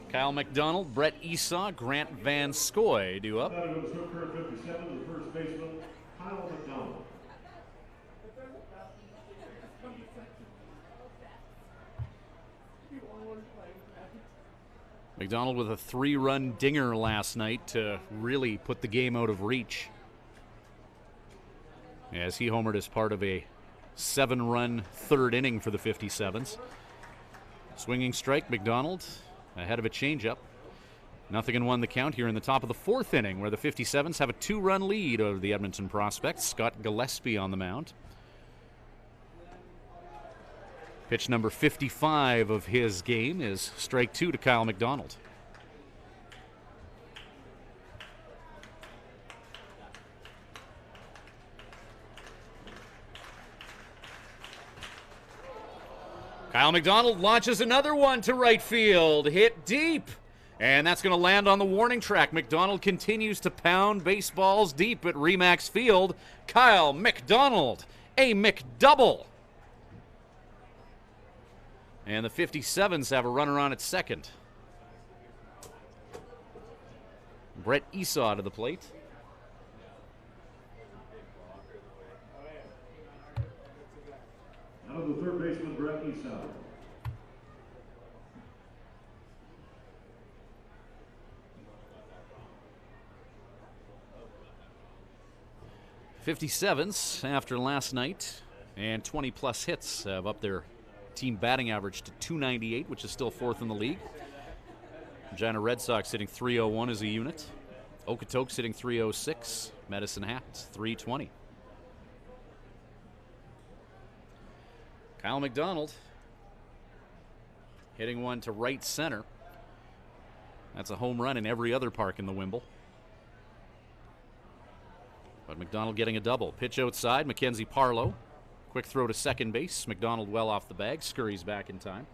S2: Kyle McDonald, Brett Esau, Grant Van Scoy due up.
S1: Swift Current 57, the first baseman, Kyle McDonald.
S2: McDonald with a 3-run dinger last night to really put the game out of reach, as he homered as part of a 7-run third inning for the 57's. Swinging strike, McDonald ahead of a changeup. 0-1 the count here in the top of the 4th inning, where the 57's have a 2-run lead over the Edmonton prospects. Scott Gillespie on the mound. Pitch number 55 of his game is strike 2 to Kyle McDonald. Kyle McDonald launches another one to right field. Hit deep. And that's going to land on the warning track. McDonald continues to pound baseballs deep at Remax Field. Kyle McDonald, a McDouble. And the 57's have a runner on at second. Brett Esau to the plate.
S1: Out of the third baseman, Brett Esau.
S2: '57's after last night and 20-plus hits have up their team batting average to .298, which is still 4th in the league. Regina Red Sox sitting .301 as a unit. Okotoks sitting .306. Medicine Hat .320. Kyle McDonald hitting one to right center. That's a home run in every other park in the Wimble. But McDonald getting a double. Pitch outside, Mackenzie Parlow. Quick throw to second base. McDonald well off the bag. Scurries back in time.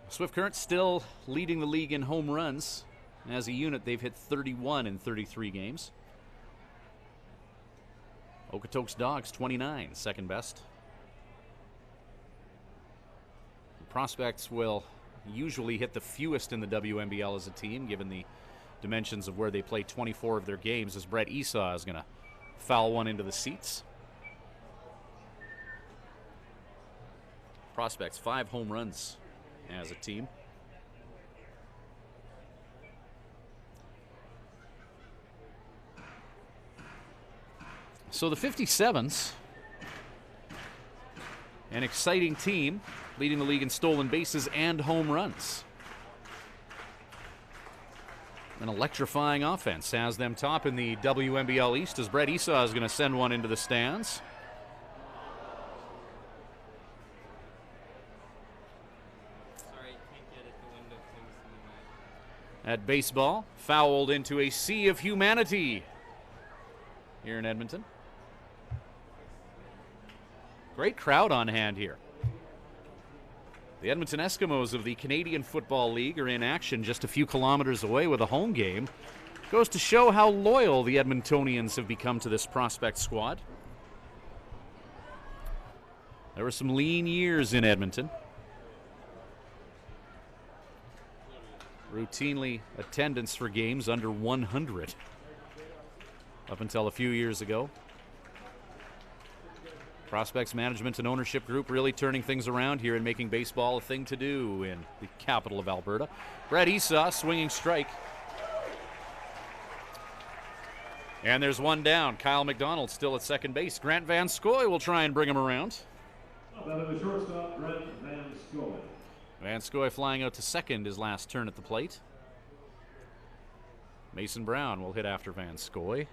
S2: Swift Current still leading the league in home runs. As a unit, they've hit 31 in 33 games. Okotoks Dogs, 29, second best. The prospects will usually hit the fewest in the WNBL as a team, given the dimensions of where they play 24 of their games, as Brett Esau is going to foul one into the seats. Prospects, 5 home runs as a team. So the 57's, an exciting team, leading the league in stolen bases and home runs. An electrifying offense has them top in the WNBL East as Brett Esau is going to send one into the stands.
S4: Sorry, can't get it. The window closed in the way.
S2: At baseball, fouled into a sea of humanity here in Edmonton. Great crowd on hand here. The Edmonton Eskimos of the Canadian Football League are in action just a few kilometers away with a home game. Goes to show how loyal the Edmontonians have become to this prospect squad. There were some lean years in Edmonton. Routinely attendance for games under 100 up until a few years ago. Prospects management and ownership group really turning things around here and making baseball a thing to do in the capital of Alberta. Brett Esau, swinging strike. And there's one down. Kyle McDonald still at second base. Grant Van Scoy will try and bring him around.
S1: That is the shortstop, Grant Van Scoy.
S2: Van Scoy flying out to second his last turn at the plate. Mason Brown will hit after Van Scoy.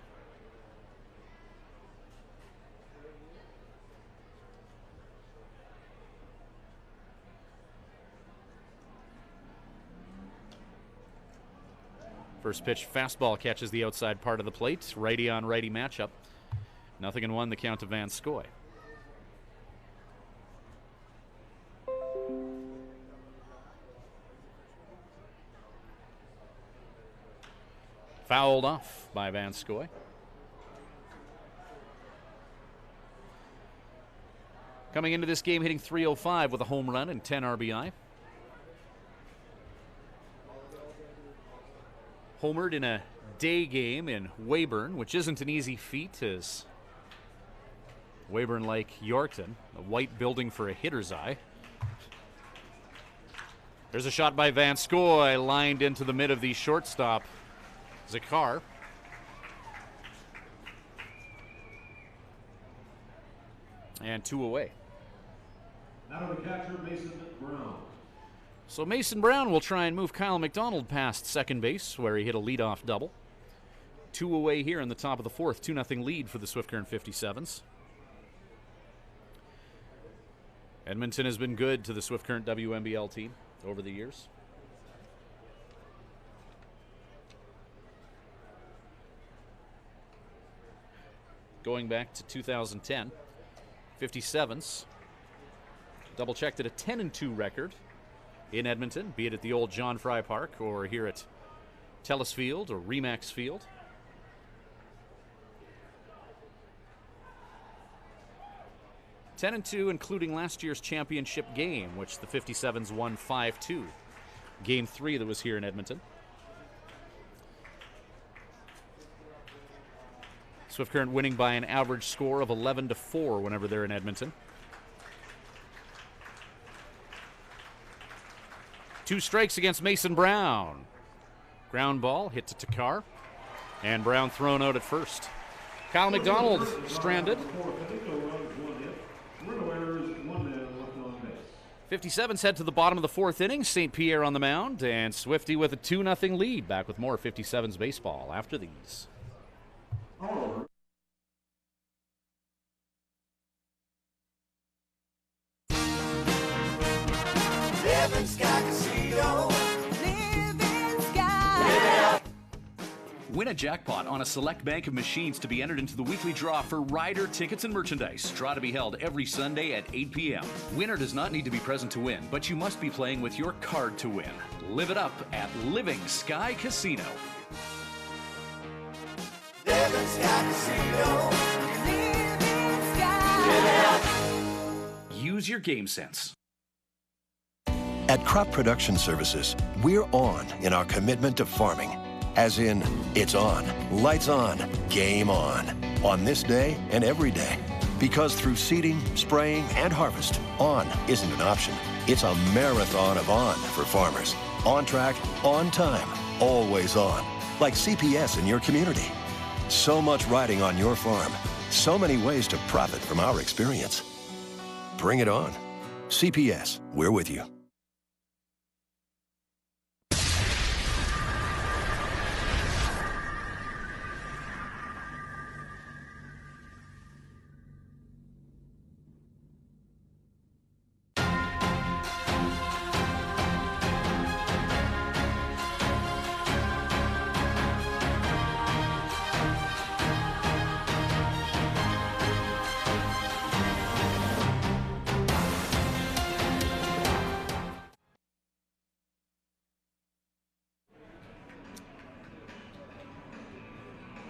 S2: First pitch fastball catches the outside part of the plate. Righty on righty matchup. 0-1 the count to Van Scoy. Fouled off by Van Scoy. Coming into this game hitting .305 with a home run and 10 RBI. Homered in a day game in Weyburn, which isn't an easy feat, as Weyburn, like Yorkton, a white building for a hitter's eye. There's a shot by Van Scoy, lined into the mid of the shortstop, Zakar. And 2 away.
S1: Now to the catcher, Mason Brown.
S2: So Mason Brown will try and move Kyle McDonald past second base, where he hit a leadoff double. 2 away here in the top of the fourth. 2-0 lead for the Swift Current 57's. Edmonton has been good to the Swift Current WNBL team over the years. Going back to 2010, 57's double-checked at a 10-2 record in Edmonton, be it at the old John Fry Park or here at Telus Field or Remax Field. (10-2), including last year's championship game, which the 57's won 5-2. Game 3 that was here in Edmonton. Swift Current winning by an average score of 11-4 whenever they're in Edmonton. 2 strikes against Mason Brown. Ground ball hit to Takar, and Brown thrown out at first. Kyle McDonald stranded. 57's head to the bottom of the fourth inning. St. Pierre on the mound, and Swifty with a 2-0 lead. Back with more 57's baseball after these.
S7: Living Sky Casino. Living Sky.
S10: Win a jackpot on a select bank of machines to be entered into the weekly draw for rider tickets and merchandise. Draw to be held every Sunday at 8 p.m. Winner does not need to be present to win, but you must be playing with your card to win. Live it up at Living Sky Casino.
S7: Living Sky Casino. Living Sky.
S10: Use your game sense.
S8: At Crop Production Services, we're on in our commitment to farming. As in, it's on, lights on, game on this day and every day. Because through seeding, spraying, and harvest, on isn't an option. It's a marathon of on for farmers. On track, on time, always on. Like CPS in your community. So much riding on your farm. So many ways to profit from our experience. Bring it on. CPS, we're with you.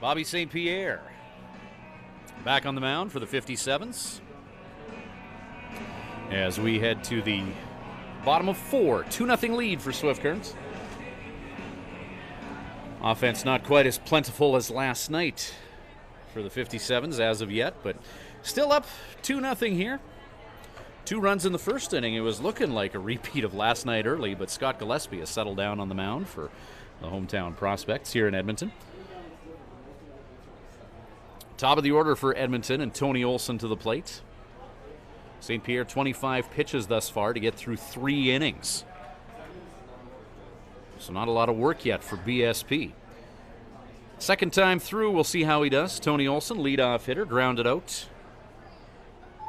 S2: Bobby St. Pierre back on the mound for the 57's. As we head to the bottom of 4, 2-0 lead for Swift Current. Offense not quite as plentiful as last night for the 57's as of yet, but still up 2-0 here. 2 runs in the first inning. It was looking like a repeat of last night early, but Scott Gillespie has settled down on the mound for the hometown prospects here in Edmonton. Top of the order for Edmonton and Tony Olson to the plate. St. Pierre 25 pitches thus far to get through 3 innings. So not a lot of work yet for BSP. Second time through, we'll see how he does. Tony Olson, leadoff hitter, grounded out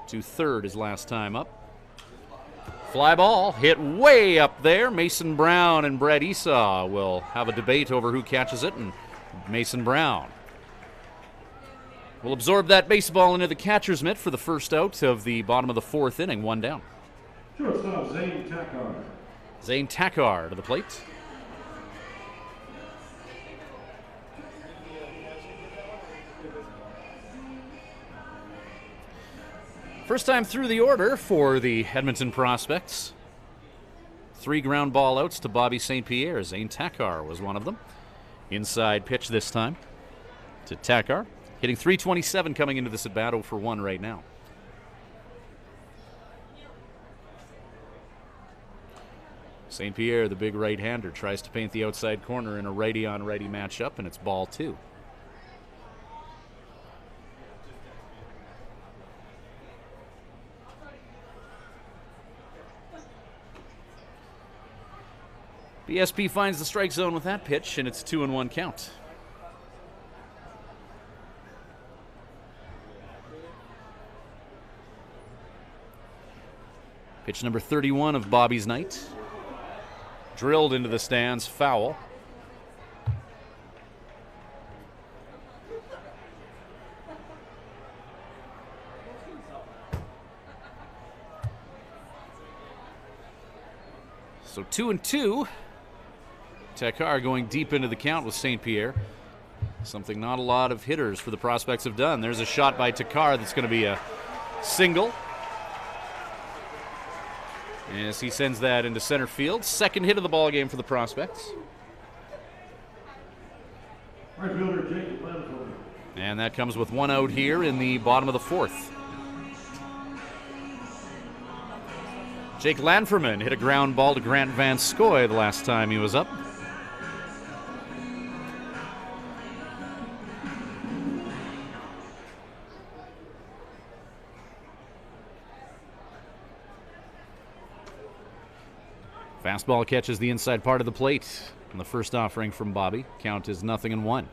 S2: to third his last time up. Fly ball hit way up there. Mason Brown and Brett Esau will have a debate over who catches it, and Mason Brown will absorb that baseball into the catcher's mitt for the first out of the bottom of the 4th inning, 1 down.
S1: Shortstop Zane Takar.
S2: Zane Takar to the plate. First time through the order for the Edmonton prospects. 3 ground ball outs to Bobby St. Pierre. Zane Takar was one of them. Inside pitch this time to Takar. Hitting .327 coming into this at-bat, 0 for 1 right now. St. Pierre, the big right-hander, tries to paint the outside corner in a righty-on-righty matchup, and it's ball 2. BSP finds the strike zone with that pitch, and it's a 2-1 count. Pitch number 31 of Bobby's night. Drilled into the stands, foul. So 2-2. Takar going deep into the count with St. Pierre. Something not a lot of hitters for the prospects have done. There's a shot by Takar that's going to be a single. As he sends that into center field. Second hit of the ball game for the prospects.
S1: Right fielder Jake Lanford.
S2: And that comes with 1 out here in the bottom of the 4th. Jake Lanferman hit a ground ball to Grant Van Scoy the last time he was up. Fastball catches the inside part of the plate on the first offering from Bobby. Count is 0-1.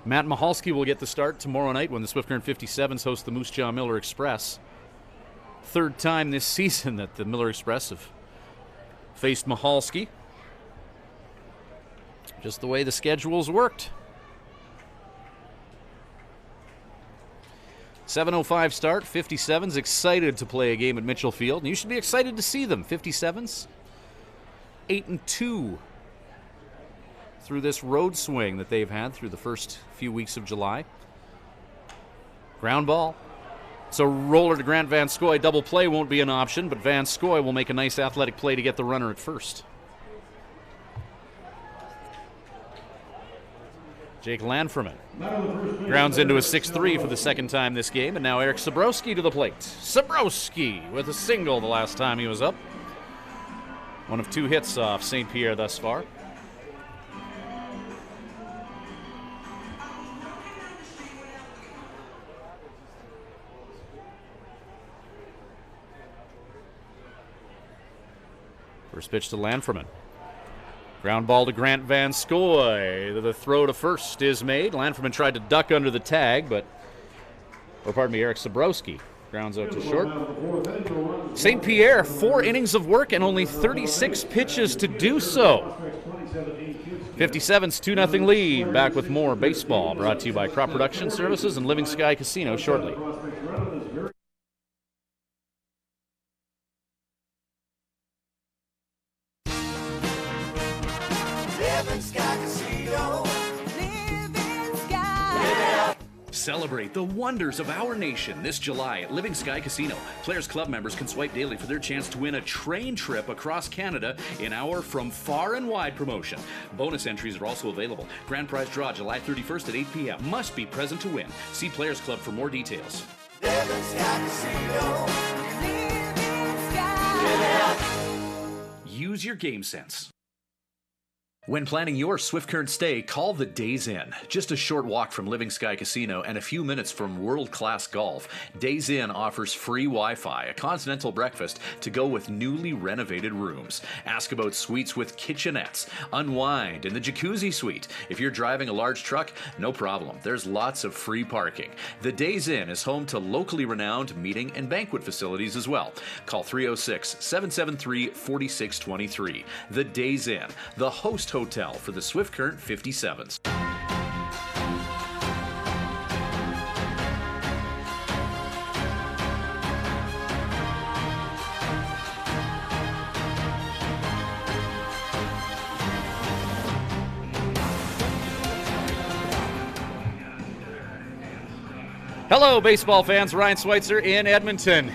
S2: Matt Mahalski will get the start tomorrow night when the Swift Current 57's host the Moose Jaw Miller Express. 3rd time this season that the Miller Express have faced Mahalski. Just the way the schedule's worked. 7:05 start. 57's excited to play a game at Mitchell Field, and you should be excited to see them. 57's 8-2 through this road swing that they've had through the first few weeks of July. Ground ball. So roller to Grant Van Scoy. Double play won't be an option, but Van Scoy will make a nice athletic play to get the runner at first. Jake Lanferman grounds into a 6-3 for the second time this game, and now Eric Sabrowski to the plate. Sabrowski with a single the last time he was up. One of 2 hits off St. Pierre thus far. First pitch to Lanferman. Ground ball to Grant Van Scoy. The throw to first is made. Lanferman tried to duck under the tag, but, Eric Sabrowski grounds out to short. St. Pierre, 4 innings of work and only 36 pitches to do so. 57's 2-0 lead. Back with more baseball, brought to you by Crop Production Services and Living Sky Casino shortly.
S7: Living Sky Casino. Living Sky.
S10: Celebrate the wonders of our nation this July at Living Sky Casino. Players Club members can swipe daily for their chance to win a train trip across Canada in our From Far and Wide promotion. Bonus entries are also available. Grand prize draw July 31st at 8 p.m. Must be present to win. See Players Club for more details.
S7: Living Sky Casino. Living Sky.
S10: Use your game sense. When planning your Swift Current stay, call the Days Inn. Just a short walk from Living Sky Casino and a few minutes from world-class golf, Days Inn offers free Wi-Fi, a continental breakfast to go with newly renovated rooms. Ask about suites with kitchenettes. Unwind in the jacuzzi suite. If you're driving a large truck, no problem. There's lots of free parking. The Days Inn is home to locally renowned meeting and banquet facilities as well. Call 306-773-4623. The Days Inn, the host hotel for the Swift Current 57's.
S2: Hello, baseball fans. Ryan Schweitzer in Edmonton.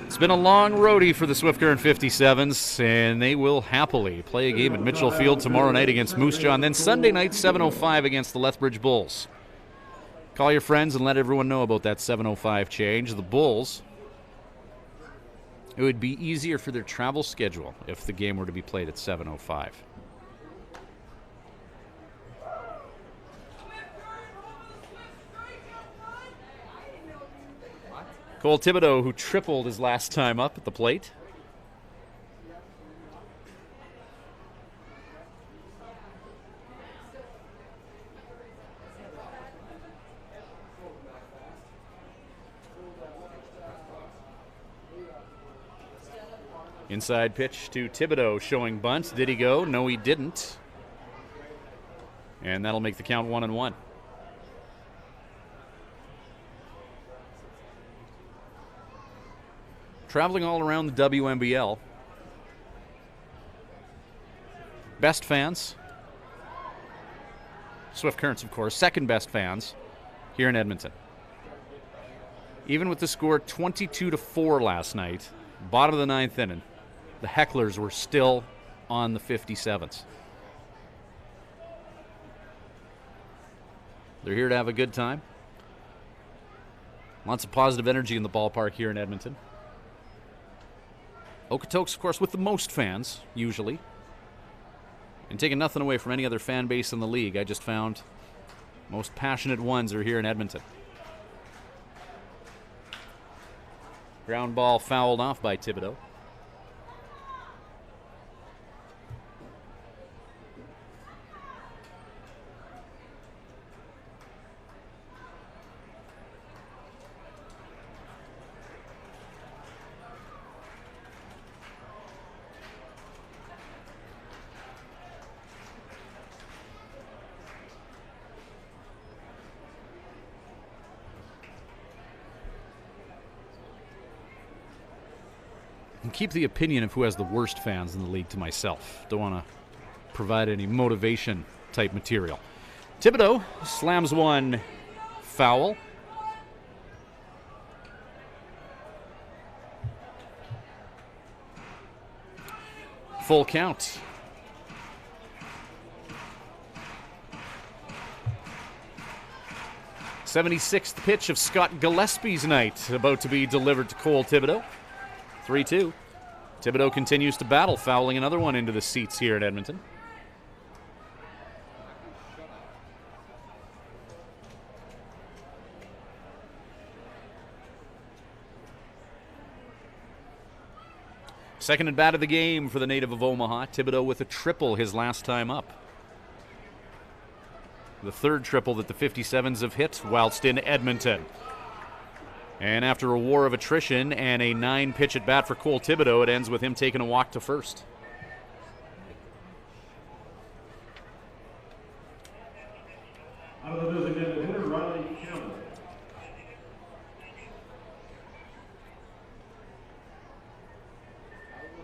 S2: It's been a long roadie for the Swift Current 57's, and they will happily play a game at Mitchell Field tomorrow night against Moose Jaw, and then Sunday night, 7:05 against the Lethbridge Bulls. Call your friends and let everyone know about that 7:05 change. The Bulls, it would be easier for their travel schedule if the game were to be played at 7:05. Cole Thibodeau, who tripled his last time up at the plate. Inside pitch to Thibodeau, showing bunt. Did he go? No, he didn't. And that'll make the count 1-1. Traveling all around the WNBL. Best fans. Swift Currents, of course. Second best fans here in Edmonton. Even with the score 22-4 last night, bottom of the ninth inning, the hecklers were still on the 57's. They're here to have a good time. Lots of positive energy in the ballpark here in Edmonton. Okotoks, of course, with the most fans, usually. And taking nothing away from any other fan base in the league, I just found most passionate ones are here in Edmonton. Ground ball fouled off by Thibodeau. And keep the opinion of who has the worst fans in the league to myself. Don't want to provide any motivation type material. Thibodeau slams one foul. Full count. '76th pitch of Scott Gillespie's night about to be delivered to Cole Thibodeau. 3-2. Thibodeau continues to battle, fouling another one into the seats here in Edmonton. Second at bat of the game for the native of Omaha. Thibodeau with a triple his last time up. The third triple that the 57's have hit whilst in Edmonton. And after a war of attrition and a 9-pitch at bat for Cole Thibodeau, it ends with him taking a walk to first.
S1: Out of the designated hitter, Riley Campbell.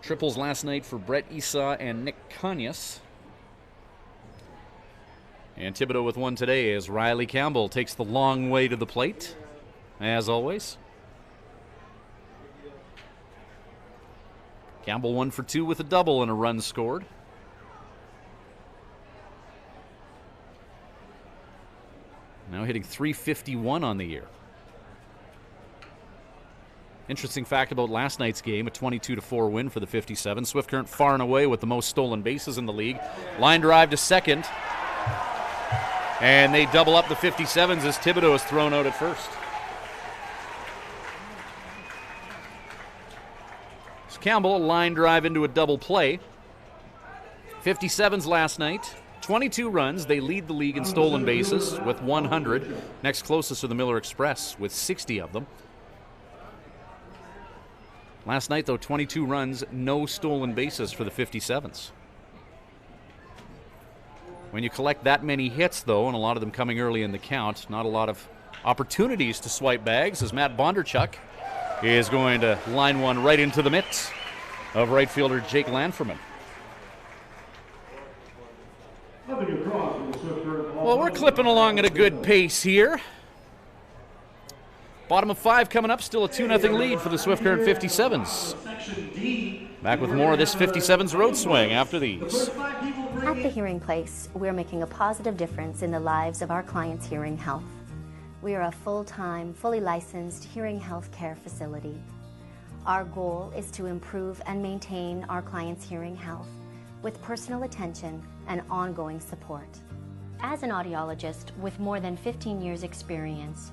S2: Triples last night for Brett Esau and Nick Kanyas. And Thibodeau with one today as Riley Campbell takes the long way to the plate, as always. Campbell 1 for 2 with a double and a run scored. Now hitting .351 on the year. Interesting fact about last night's game, a 22-4 win for the 57. Swift Current far and away with the most stolen bases in the league. Line drive to second. And they double up the 57's as Thibodeau is thrown out at first. So Campbell, a line drive into a double play. 57's last night, 22 runs. They lead the league in stolen bases with 100. Next closest are the Miller Express with 60 of them. Last night, though, 22 runs, no stolen bases for the 57's. When you collect that many hits, though, and a lot of them coming early in the count, not a lot of opportunities to swipe bags as Matt Bondarchuk is going to line one right into the mitts of right fielder Jake Lanferman. Well, we're clipping along at a good pace here. Bottom of 5 coming up, still a 2-0 lead for the Swift Current 57's. Back with more of this 57's road swing after these.
S9: At the Hearing Place, we're making a positive difference in the lives of our clients' hearing health. We are a full-time, fully licensed hearing health care facility. Our goal is to improve and maintain our clients' hearing health with personal attention and ongoing support. As an audiologist with more than 15 years' experience,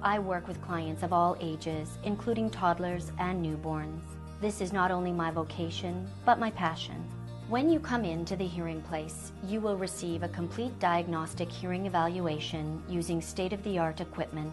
S9: I work with clients of all ages, including toddlers and newborns. This is not only my vocation, but my passion. When you come into the Hearing Place, you will receive a complete diagnostic hearing evaluation using state-of-the-art equipment.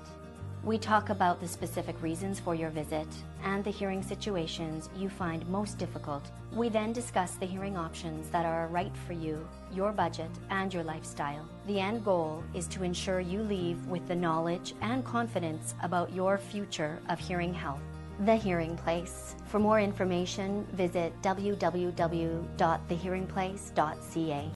S9: We talk about the specific reasons for your visit and the hearing situations you find most difficult. We then discuss the hearing options that are right for you, your budget, and your lifestyle. The end goal is to ensure you leave with the knowledge and confidence about your future of hearing health. The Hearing Place. For more information, visit www.thehearingplace.ca.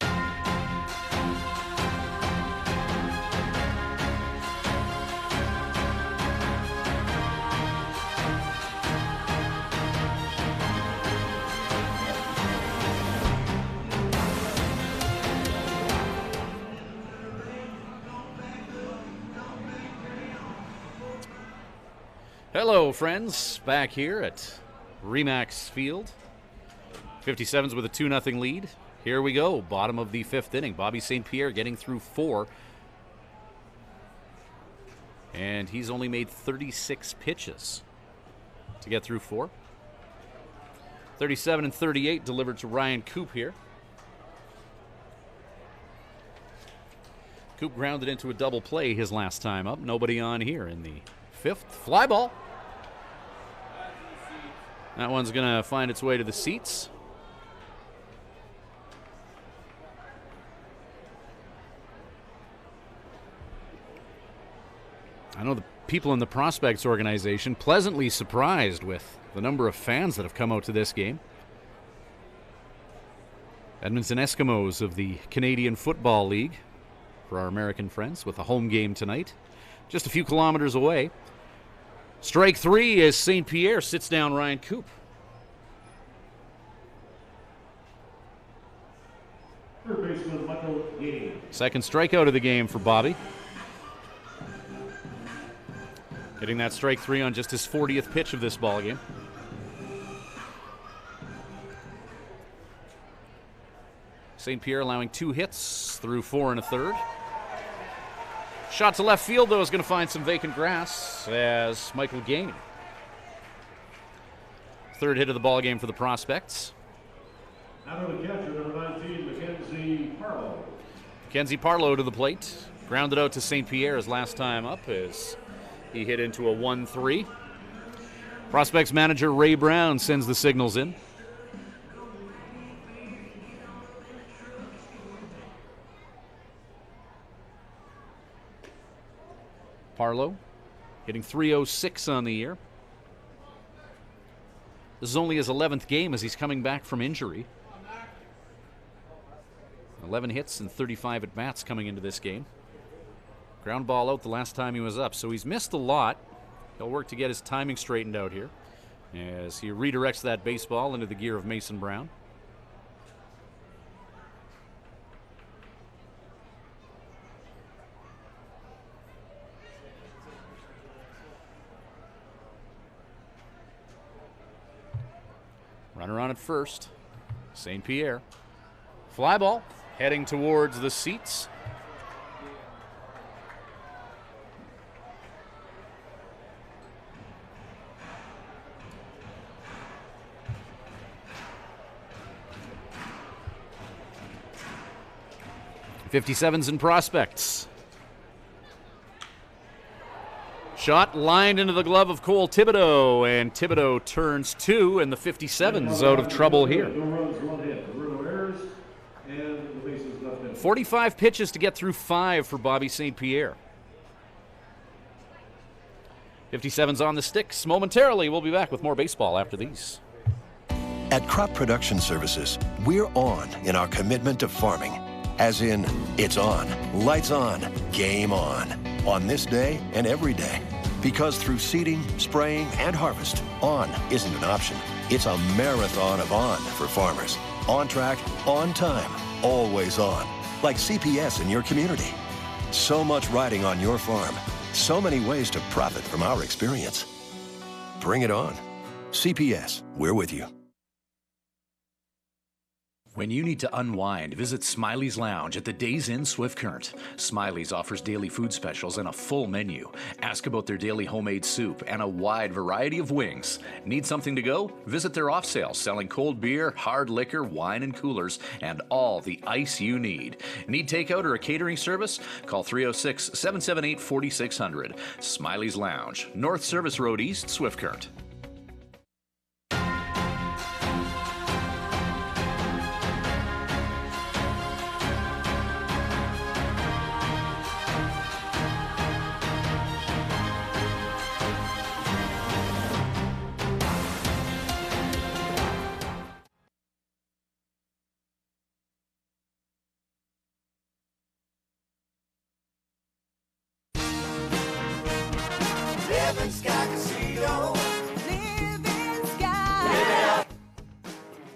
S2: Hello, friends. Back here at Remax Field. 57's with a 2-0 lead. Here we go. Bottom of the 5th inning. Bobby St. Pierre getting through 4. And he's only made 36 pitches to get through 4. 37 and 38 delivered to Ryan Coop here. Coop grounded into a double play his last time up. Nobody on here in the 5th. Fly ball. That one's going to find its way to the seats. I know the people in the Prospects organization pleasantly surprised with the number of fans that have come out to this game. Edmonton Eskimos of the Canadian Football League, for our American friends, with a home game tonight, just a few kilometers away. Strike 3 as St. Pierre sits down Ryan Coop. Second strikeout of the game for Bobby. Getting that strike 3 on just his 40th pitch of this ballgame. St. Pierre allowing 2 hits through 4 1/3. Shot to left field, though, is going to find some vacant grass as Michael Gain. Third hit of the ball game for the Prospects.
S1: Now to the catcher, number 19, Mackenzie Parlow.
S2: Mackenzie Parlow to the plate. Grounded out to St. Pierre his last time up as he hit into a 1-3. Prospects manager Ray Brown sends the signals in. Parlow hitting .306 on the year. This is only his 11th game as he's coming back from injury. 11 hits and 35 at-bats coming into this game. Ground ball out the last time he was up, so he's missed a lot. He'll work to get his timing straightened out here as he redirects that baseball into the gear of Mason Brown. Runner on at first. St. Pierre. Fly ball heading towards the seats. .57's and prospects. Shot lined into the glove of Cole Thibodeau, and Thibodeau turns 2, and the 57's out of trouble here. 45 pitches to get through 5 for Bobby St. Pierre. 57's on the sticks momentarily. We'll be back with more baseball after these.
S8: At Crop Production Services, we're on in our commitment to farming. As in, it's on, lights on, game on this day and every day. Because through seeding, spraying, and harvest, on isn't an option. It's a marathon of on for farmers. On track, on time, always on. Like CPS in your community. So much riding on your farm. So many ways to profit from our experience. Bring it on. CPS, we're with you.
S10: When you need to unwind, visit Smiley's Lounge at the Days Inn Swift Current. Smiley's offers daily food specials and a full menu. Ask about their daily homemade soup and a wide variety of wings. Need something to go? Visit their off sale, selling cold beer, hard liquor, wine and coolers, and all the ice you need. Need takeout or a catering service? Call 306-778-4600. Smiley's Lounge, North Service Road East, Swift Current.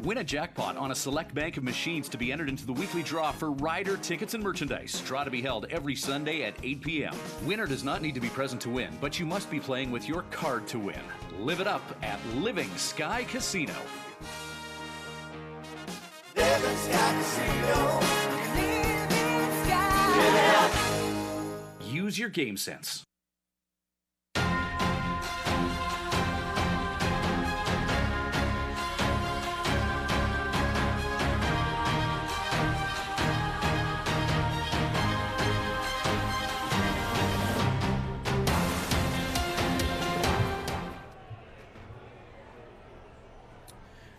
S10: Win a jackpot on a select bank of machines to be entered into the weekly draw for rider tickets and merchandise. Draw to be held every Sunday at 8 p.m. Winner does not need to be present to win, but you must be playing with your card to win. Live it up at Living Sky Casino.
S7: Living Sky Casino. Living Sky. Live it up.
S10: Use your game sense.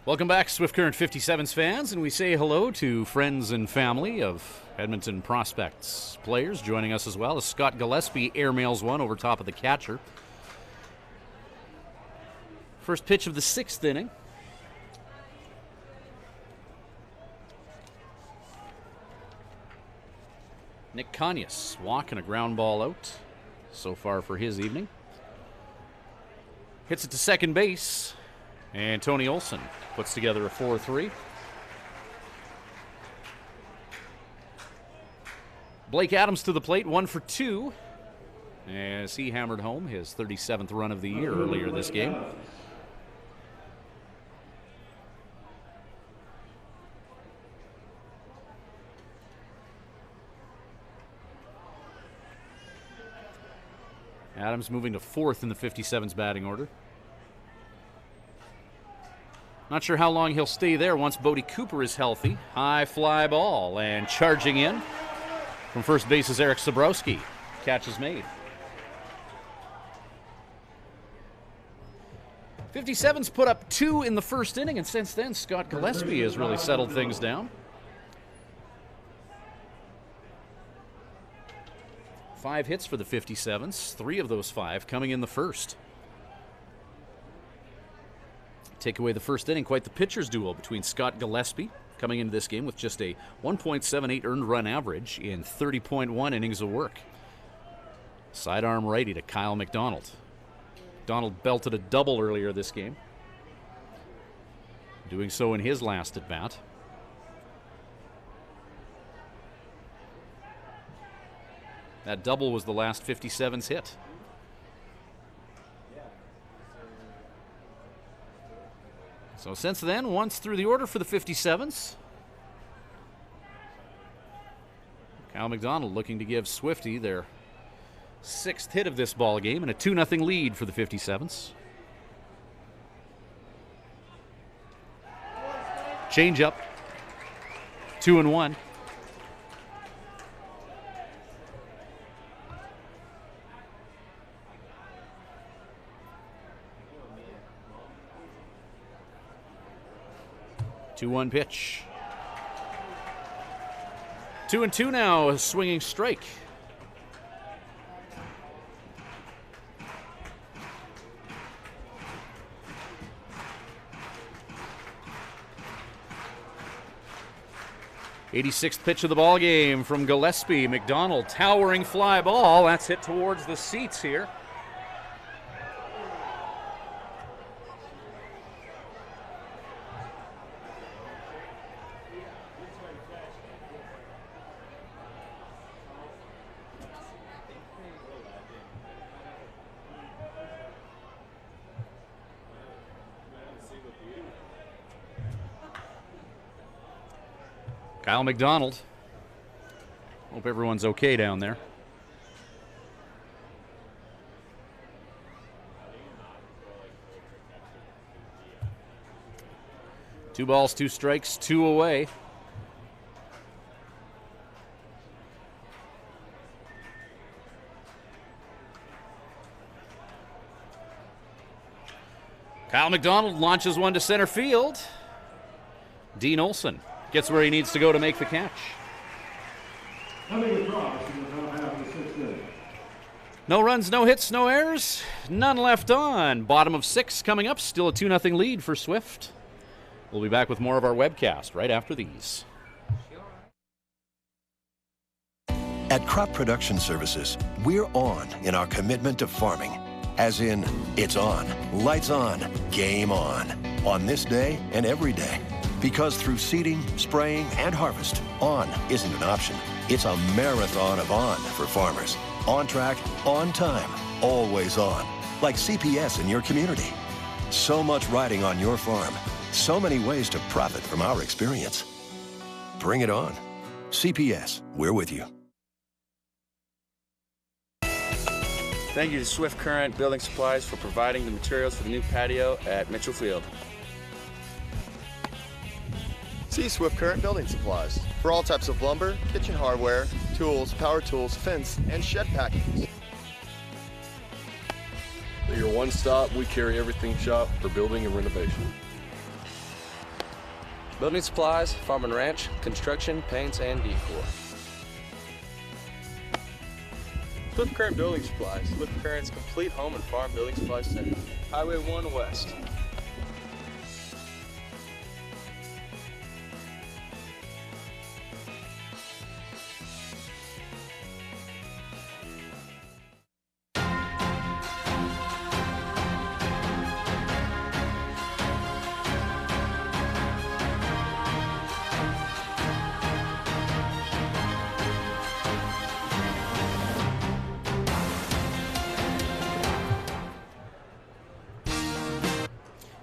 S2: Welcome back, Swift Current 57's fans, and we say hello to friends and family of Edmonton Prospects players. Joining us as well is Scott Gillespie, airmails one over top of the catcher. First pitch of the 6th inning. Nick Kanyas walking a ground ball out so far for his evening. Hits it to second base. And Tony Olson puts together a 4-3. Blake Adams to the plate, 1 for 2, as he hammered home his 37th run of the year earlier this game. Adams moving to 4th in the 57's batting order. Not sure how long he'll stay there once Bodie Cooper is healthy. High fly ball, and charging in from first base is Eric Sabrowski. Catch is made. 57's put up 2 in the first inning, and since then Scott Gillespie has really settled things down. 5 hits for the 57's, 3 of those 5 coming in the first. Take away the first inning, quite the pitcher's duel between Scott Gillespie coming into this game with just a 1.78 earned run average in 30.1 innings of work. Sidearm righty to Kyle McDonald. McDonald belted a double earlier this game, doing so in his last at bat. That double was the last 57's hit. So since then, once through the order for the 57's. Kyle McDonald looking to give Swifty their 6th hit of this ball game and a 2-0 lead for the 57's. Change up. 2-1. Two-one pitch. 2-2 now, a swinging strike. '86th pitch of the ball game from Gillespie. McDonald, towering fly ball. That's hit towards the seats here. Kyle McDonald. Hope everyone's okay down there. Two balls, two strikes, two away. Kyle McDonald launches one to center field. Dean Olson gets where he needs to go to make the catch.
S1: Coming across in the top half of the 6th inning.
S2: No runs, no hits, no errors. None left on. Bottom of 6 coming up. Still a 2-0 lead for Swift. We'll be back with more of our webcast right after these.
S8: At Crop Production Services, we're on in our commitment to farming. As in, it's on, lights on, game on this day and every day. Because through seeding, spraying, and harvest, on isn't an option. It's a marathon of on for farmers. On track, on time, always on. Like CPS in your community. So much riding on your farm. So many ways to profit from our experience. Bring it on. CPS, we're with you.
S11: Thank you to Swift Current Building Supplies for providing the materials for the new patio at Mitchell Field.
S12: See Swift Current Building Supplies for all types of lumber, kitchen hardware, tools, power tools, fence, and shed packages.
S13: At your one stop, we carry everything shop for building and renovation.
S14: Building supplies, farm and ranch, construction, paints, and decor.
S11: Swift Current Building Supplies, Swift Current's complete home and farm building supply center. Highway 1 West.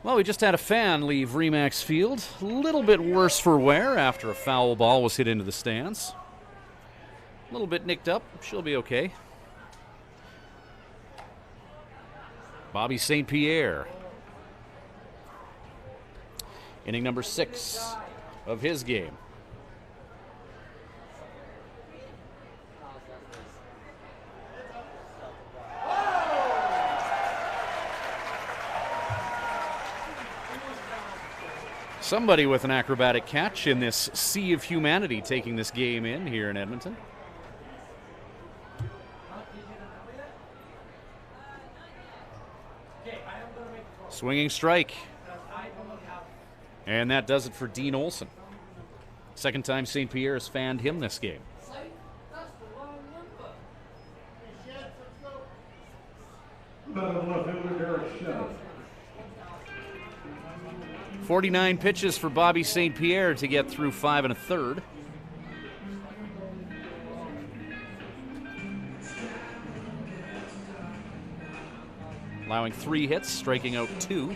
S2: Well, we just had a fan leave Remax Field. A little bit worse for wear after a foul ball was hit into the stands. A little bit nicked up. She'll be okay. Bobby St. Pierre. Inning number 6 of his game. Somebody with an acrobatic catch in this sea of humanity taking this game in here in Edmonton. Swinging strike. And that does it for Dean Olson. Second time St. Pierre has fanned him this game.
S1: Battle left fielder Derek Shedd.
S2: 49 pitches for Bobby St. Pierre to get through 5 1/3. Allowing 3 hits, striking out 2.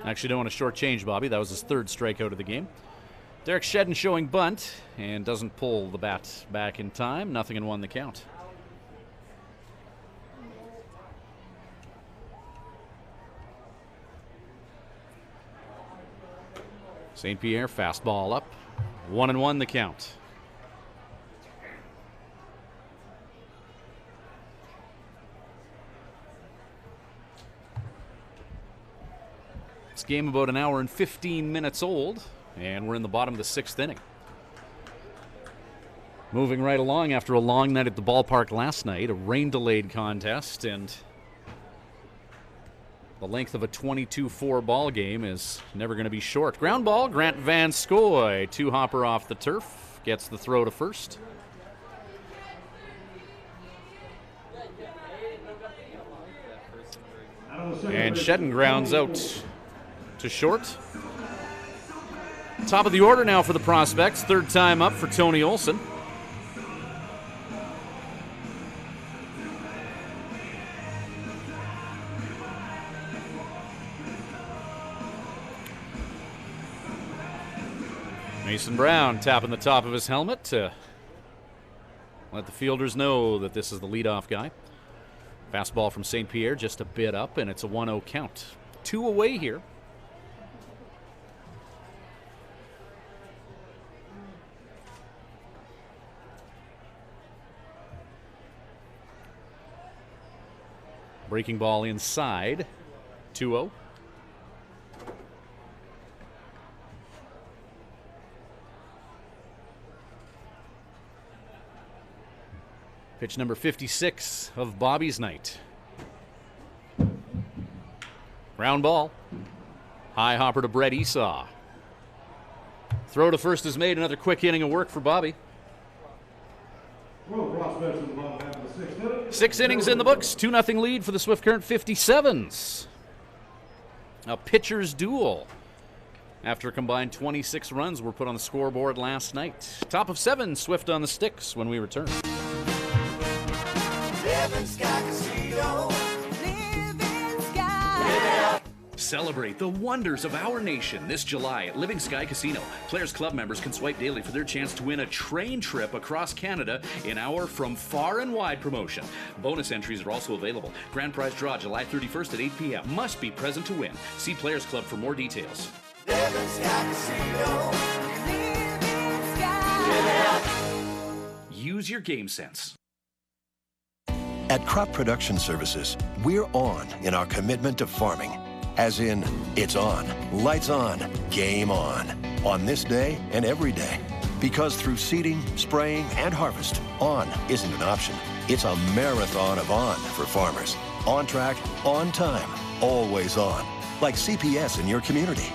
S2: Actually, don't want to shortchange Bobby. That was his 3rd strikeout of the game. Derek Shedden showing bunt and doesn't pull the bat back in time. 0-1 the count. St. Pierre fastball up. 1-1 the count. This game about an hour and 15 minutes old, and we're in the bottom of the 6th inning. Moving right along after a long night at the ballpark last night, a rain-delayed contest, and the length of a 22-4 ball game is never going to be short. Ground ball, Grant Van Scoy, 2-hopper off the turf, gets the throw to first. And Shedden grounds out to short. Top of the order now for the prospects. 3rd time up for Tony Olson. Mason Brown tapping the top of his helmet to let the fielders know that this is the leadoff guy. Fastball from St. Pierre just a bit up, and it's a 1-0 count. 2 away here. Breaking ball inside. 2-0. Pitch number 56 of Bobby's night. Ground ball. High hopper to Brett Esau. Throw to first is made. Another quick inning of work for Bobby. 6 innings in the books. 2-0 lead for the Swift Current 57's. A pitcher's duel. After a combined 26 runs were put on the scoreboard last night. Top of 7, Swift on the sticks when we return. Celebrate the wonders of our nation this July at Living Sky Casino. Players Club members can swipe daily for their chance to win a train trip across Canada in our From Far and Wide promotion. Bonus entries are also available. Grand prize draw July 31st at 8 p.m. Must be present to win. See Players Club for more details. Living Sky Casino. Living Sky. Use your game sense.
S8: At Crop Production Services, we're on in our commitment to farming. As in, it's on, lights on, game on this day and every day. Because through seeding, spraying, and harvest, on isn't an option. It's a marathon of on for farmers. On track, on time, always on. Like CPS in your community.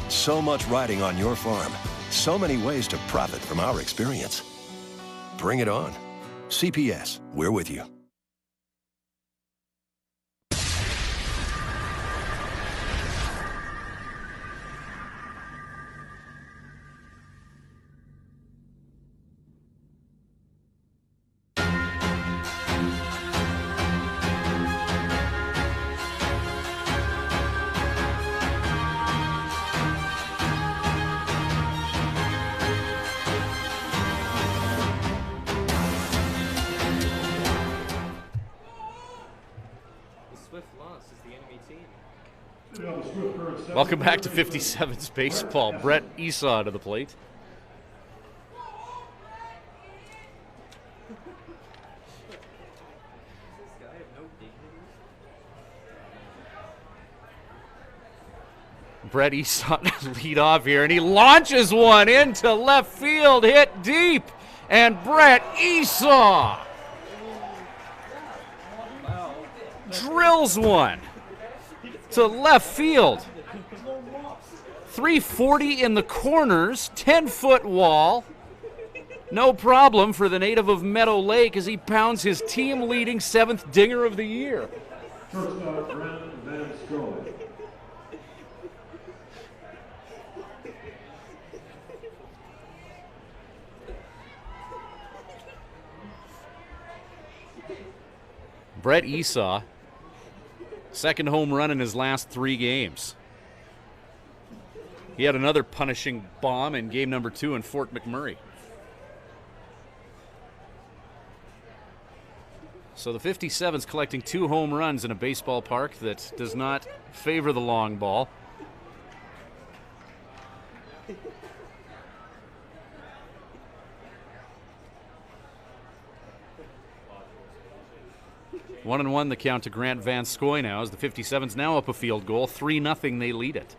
S8: So much riding on your farm. So many ways to profit from our experience. Bring it on. CPS, we're with you.
S2: Welcome back to 57's baseball. Brett Esau to the plate. Brett Esau lead off here, and he launches one into left field, hit deep, and Brett Esau drills one to left field. 340 in the corners, 10-foot wall. No problem for the native of Meadow Lake as he pounds his team-leading 7th dinger of the year.
S1: Shortstop, Brandon Van Scully.
S2: Brett Esau, second home run in his last 3 games. He had another punishing bomb in game number 2 in Fort McMurray. So the 57's collecting 2 home runs in a baseball park that does not favor the long ball. One and one the count to Grant Van Scoy now as the 57's now up a field goal. 3-0 they lead it.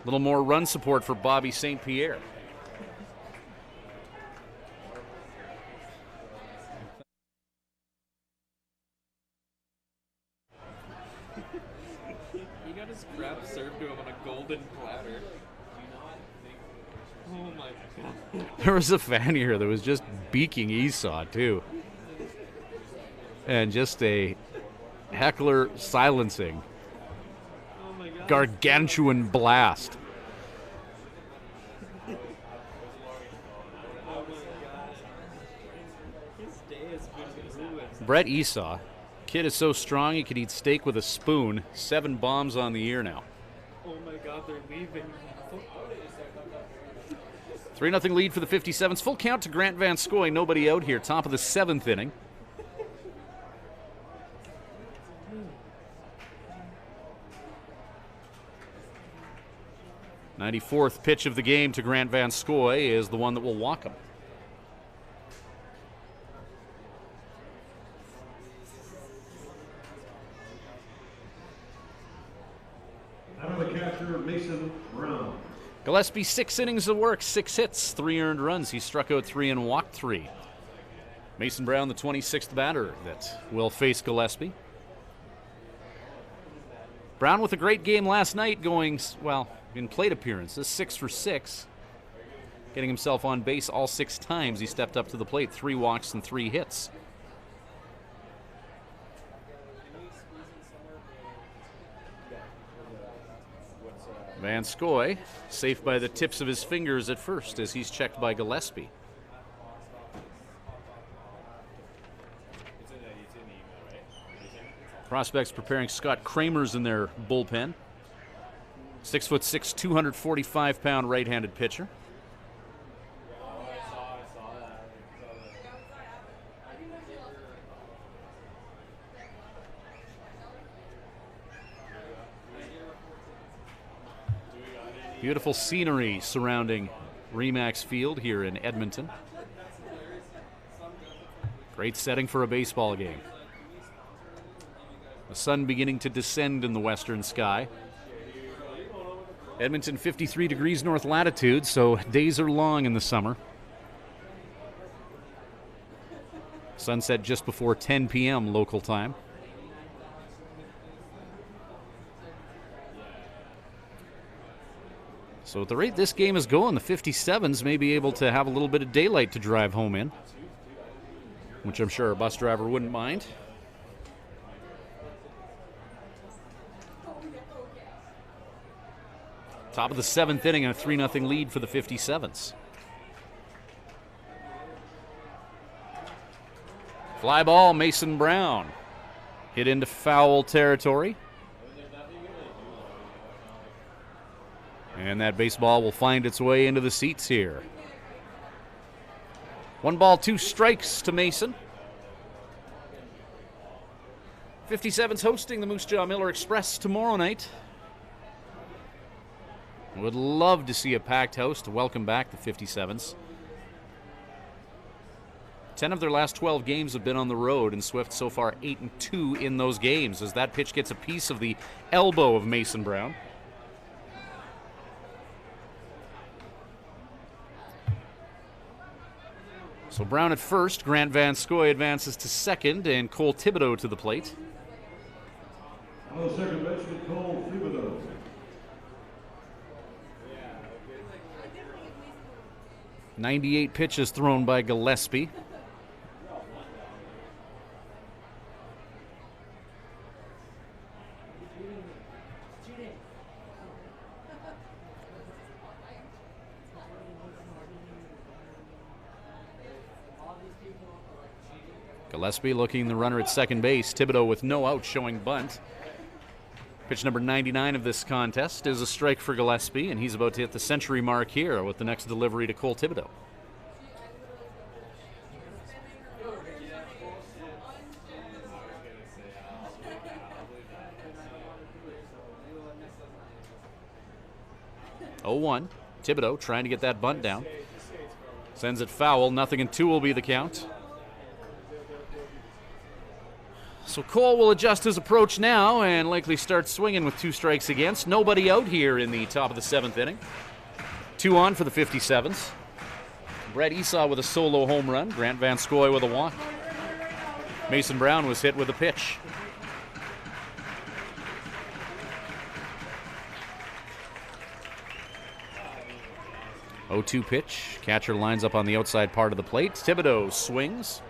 S2: A little more run support for Bobby St. Pierre.
S4: He got his crap served to him on a golden platter. Oh my god.
S2: There was a fan here that was just beaking Esau too. And just a heckler silencing.
S4: Oh my god.
S2: Gargantuan blast.
S4: Oh my god. His day has been ruined.
S2: Brett Esau, kid is so strong he could eat steak with a spoon. 7 bombs on the year now.
S4: Oh my god, they're leaving.
S2: 3-0 lead for the 57's. Full count to Grant Van Scoy. Nobody out here. Top of the 7th inning. '94th pitch of the game to Grant Van Scoy is the one that will walk him.
S1: Out of the catcher, Mason Brown.
S2: Gillespie, 6 innings of work, 6 hits, 3 earned runs. He struck out 3 and walked 3. Mason Brown, the 26th batter that will face Gillespie. Brown with a great game last night, going, well, in plate appearances, 6 for 6. Getting himself on base all 6 times he stepped up to the plate. 3 walks and 3 hits. Van Scoy safe by the tips of his fingers at first as he's checked by Gillespie. Prospects preparing Scott Kramer's in their bullpen. 6'6", 245-pound right-handed pitcher. Beautiful scenery surrounding Remax Field here in Edmonton. Great setting for a baseball game. The sun beginning to descend in the western sky. Edmonton, 53 degrees north latitude, so days are long in the summer. Sunset just before 10 p.m. local time. So at the rate this game is going, the 57's may be able to have a little bit of daylight to drive home in, which I'm sure a bus driver wouldn't mind. Top of the 7th inning and a 3-0 lead for the 57's. Fly ball, Mason Brown. Hit into foul territory. And that baseball will find its way into the seats here. 1 ball, 2 strikes to Mason. 57's hosting the Moose Jaw Miller Express tomorrow night. Would love to see a packed house to welcome back the 57's. 10 of their last 12 games have been on the road, and Swift so far 8-2 in those games as that pitch gets a piece of the elbow of Mason Brown. So Brown at first, Grant Van Scoy advances to second, and Cole Thibodeau to the plate.
S1: On the second base, Nicole Thibodeau.
S2: .98 pitches thrown by Gillespie. Gillespie looking the runner at second base. Thibodeau with no out, showing bunt. Pitch number 99 of this contest is a strike for Gillespie, and he's about to hit the century mark here with the next delivery to Cole Thibodeau. Oh-1. Thibodeau trying to get that bunt down. Sends it foul. 0-2 will be the count. So Cole will adjust his approach now and likely start swinging with 2 strikes against. Nobody out here in the top of the 7th inning. 2 on for the 57's. Brett Esau with a solo home run. Grant Van Scoy with a walk. Mason Brown was hit with a pitch. Oh-2 pitch. Catcher lines up on the outside part of the plate. Thibodeau swings.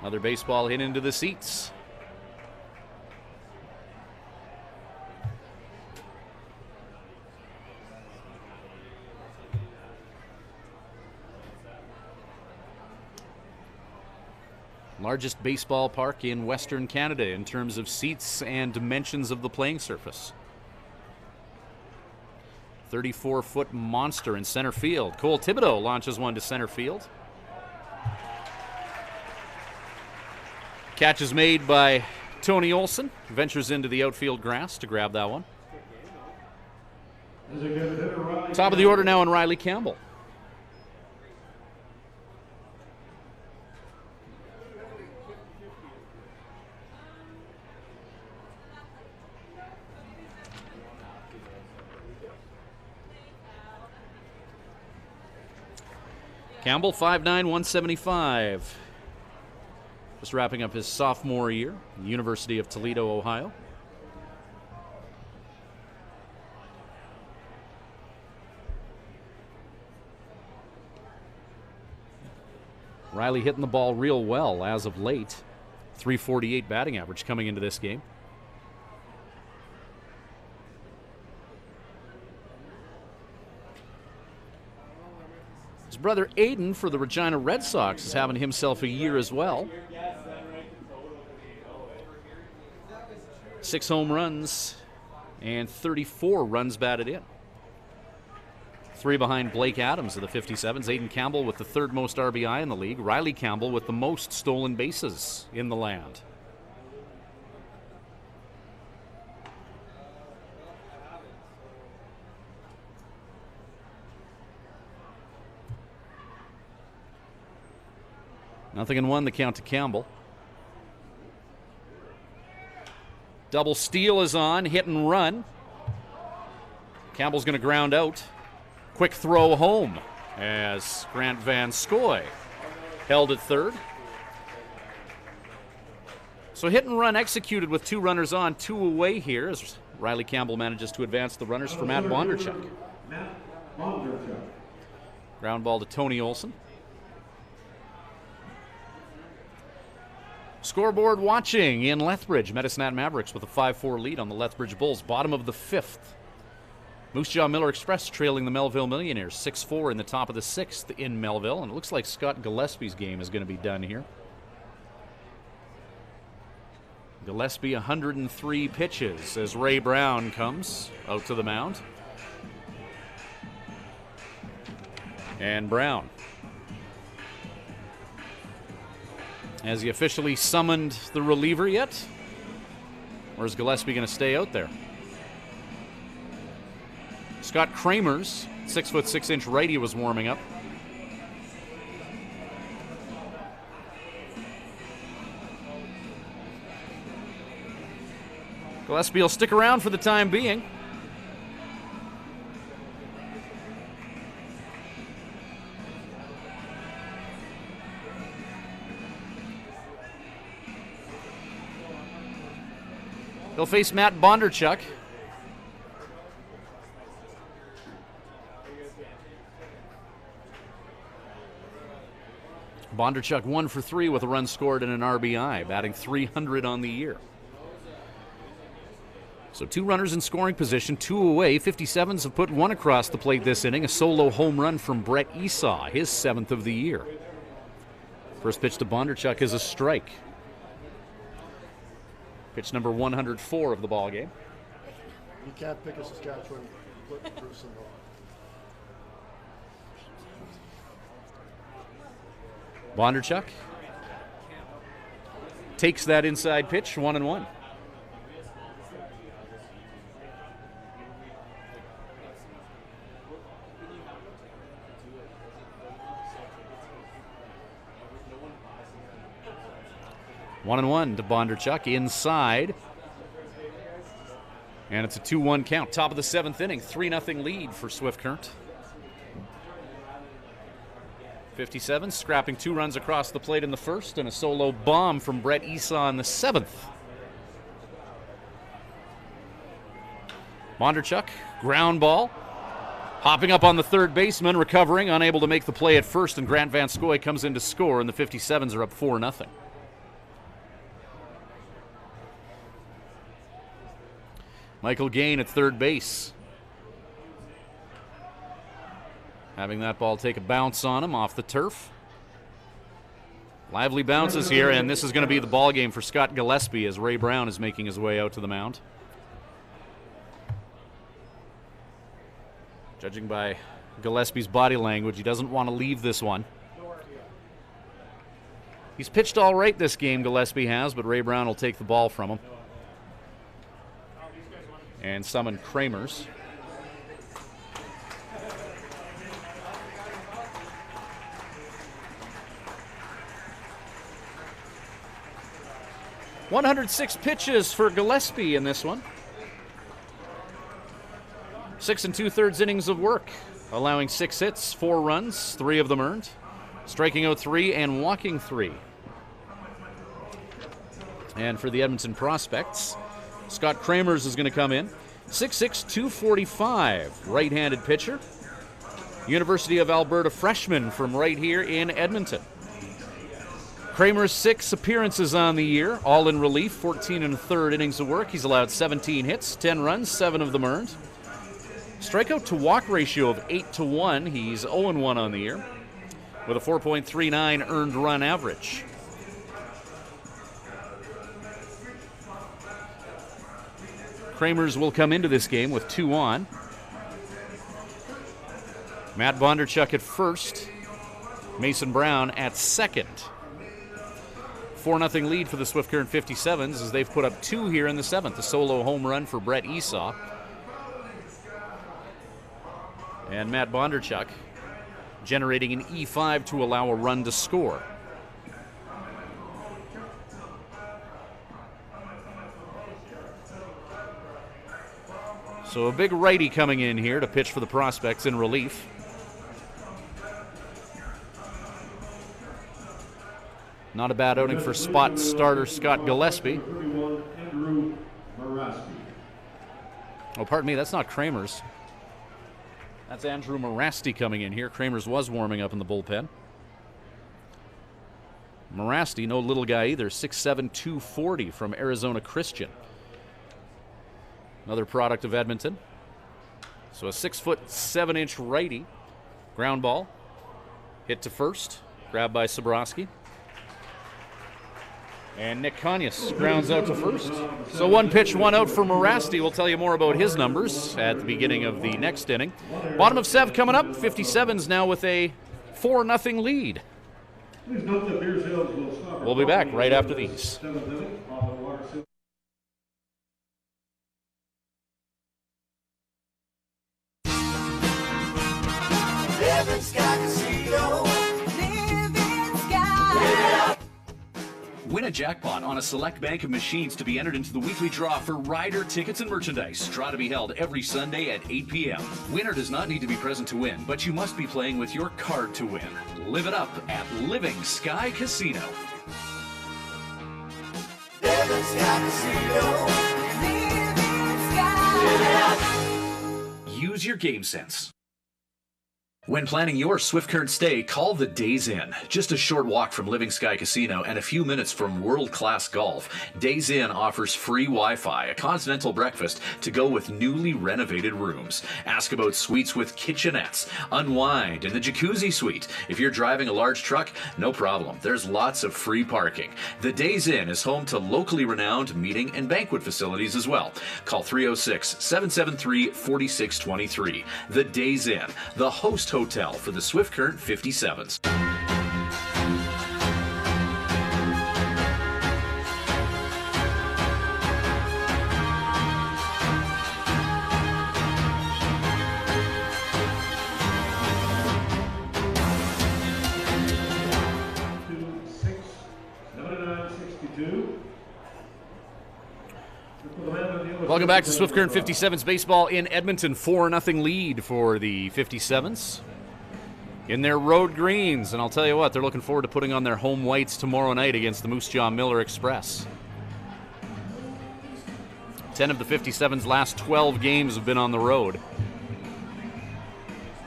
S2: Another baseball hit into the seats. Largest baseball park in Western Canada in terms of seats and dimensions of the playing surface. 34-foot monster in center field. Cole Thibodeau launches one to center field. Catch is made by Tony Olson. Ventures into the outfield grass to grab that one. Top of the order now on Riley Campbell. Campbell, 5'9", 175. Just wrapping up his sophomore year, University of Toledo, Ohio. Riley hitting the ball real well as of late. .348 batting average coming into this game. His brother Aiden for the Regina Red Sox is having himself a year as well. 6 home runs and 34 runs batted in. 3 behind Blake Adams of the 57's. Aiden Campbell with the 3rd most RBI in the league. Riley Campbell with the most stolen bases in the land. Nothing in 1, the count to Campbell. Double steal is on, hit and run. Campbell's going to ground out. Quick throw home as Grant Van Scoy held at 3rd. So hit and run executed with 2 runners on, 2 away here as Riley Campbell manages to advance the runners for Matt Bondarchuk. Ground ball to Tony Olson. Scoreboard watching in Lethbridge. Medicine Mavericks with a 5-4 lead on the Lethbridge Bulls. Bottom of the 5th. Moose Jaw Miller Express trailing the Melville Millionaires. 6-4 in the top of the 6th in Melville. And it looks like Scott Gillespie's game is going to be done here. Gillespie 103 pitches as Ray Brown comes out to the mound. And Brown. Has he officially summoned the reliever yet? Or is Gillespie going to stay out there? Scott Kramers, 6'6" righty, was warming up. Gillespie will stick around for the time being. He'll face Matt Bondarchuk. Bondarchuk 1 for 3 with a run scored and an RBI, batting .300 on the year. So 2 runners in scoring position, 2 away. 57's have put 1 across the plate this inning, a solo home run from Brett Esau, his 7th of the year. First pitch to Bondarchuk is a strike. Pitch number 104 of the ball game.
S15: You can't pick a Saskatchewan person though.
S2: Bondarchuk takes that inside pitch, 1-1. One and one to Bondarchuk inside. And it's a 2-1 count. Top of the 7th inning, 3-0 lead for Swift Current. 57 scrapping 2 runs across the plate in the first and a solo bomb from Brett Esau in the 7th. Bondarchuk, ground ball. Hopping up on the third baseman, recovering, unable to make the play at first, and Grant Van Scoy comes in to score, and the 57's are up 4-0. Michael Gain at third base. Having that ball take a bounce on him off the turf. Lively bounces here, and this is going to be the ball game for Scott Gillespie as Ray Brown is making his way out to the mound. Judging by Gillespie's body language, he doesn't want to leave this one. He's pitched all right this game, Gillespie has, but Ray Brown will take the ball from him and summon Kramers. .106 pitches for Gillespie in this one. 6 2/3 innings of work, allowing 6 hits, 4 runs, 3 of them earned, striking out 3 and walking 3. And for the Edmonton Prospects, Scott Kramers is going to come in. 6'6", 245, right-handed pitcher. University of Alberta freshman from right here in Edmonton. Kramers 6 appearances on the year, all in relief, 14 1/3 innings of work. He's allowed 17 hits, 10 runs, 7 of them earned. Strikeout to walk ratio of 8-1. He's 0-1 on the year with a 4.39 earned run average. Kramers will come into this game with 2 on. Matt Bondarchuk at first. Mason Brown at second. 4-0 lead for the Swift Current 57's as they've put up 2 here in the 7th. A solo home run for Brett Esau. And Matt Bondarchuk generating an E5 to allow a run to score. So a big righty coming in here to pitch for the Prospects in relief. Not a bad outing for spot starter Scott Gillespie. Oh, pardon me, that's not Kramers. That's Andrew Morasti coming in here. Kramers was warming up in the bullpen. Morasti, no little guy either, 6'7", 240 from Arizona Christian. Another product of Edmonton. So a 6'7" righty. Ground ball. Hit to first. Grabbed by Sobrowski. And Nick Kanyas grounds out to first. So 1 pitch, 1 out for Morasti. We'll tell you more about his numbers at the beginning of the next inning. Bottom of 7 coming up. 57's now with a 4-0 lead. We'll be back right after these.
S10: Win a jackpot on a select bank of machines to be entered into the weekly draw for rider tickets and merchandise. Draw to be held every Sunday at 8 p.m. Winner does not need to be present to win, but you must be playing with your card to win. Live it up at Living Sky Casino.
S7: Living Sky Casino.
S10: use your game sense. When planning your Swift Current stay, call the Days Inn. Just a short walk from Living Sky Casino and a few minutes from world-class golf, Days Inn offers free Wi-Fi, a continental breakfast to go with newly renovated rooms. Ask about suites with kitchenettes, unwind in the jacuzzi suite. If you're driving a large truck, no problem. There's lots of free parking. The Days Inn is home to locally renowned meeting and banquet facilities as well. Call 306-773-4623. The Days Inn, the host hotel for the Swift Current 57's.
S2: Welcome back to Swift Current 57's baseball in Edmonton. 4-0 lead for the 57's in their road greens. And I'll tell you what, they're looking forward to putting on their home whites tomorrow night against the Moose Jaw Miller Express. 10 of the 57's last 12 games have been on the road.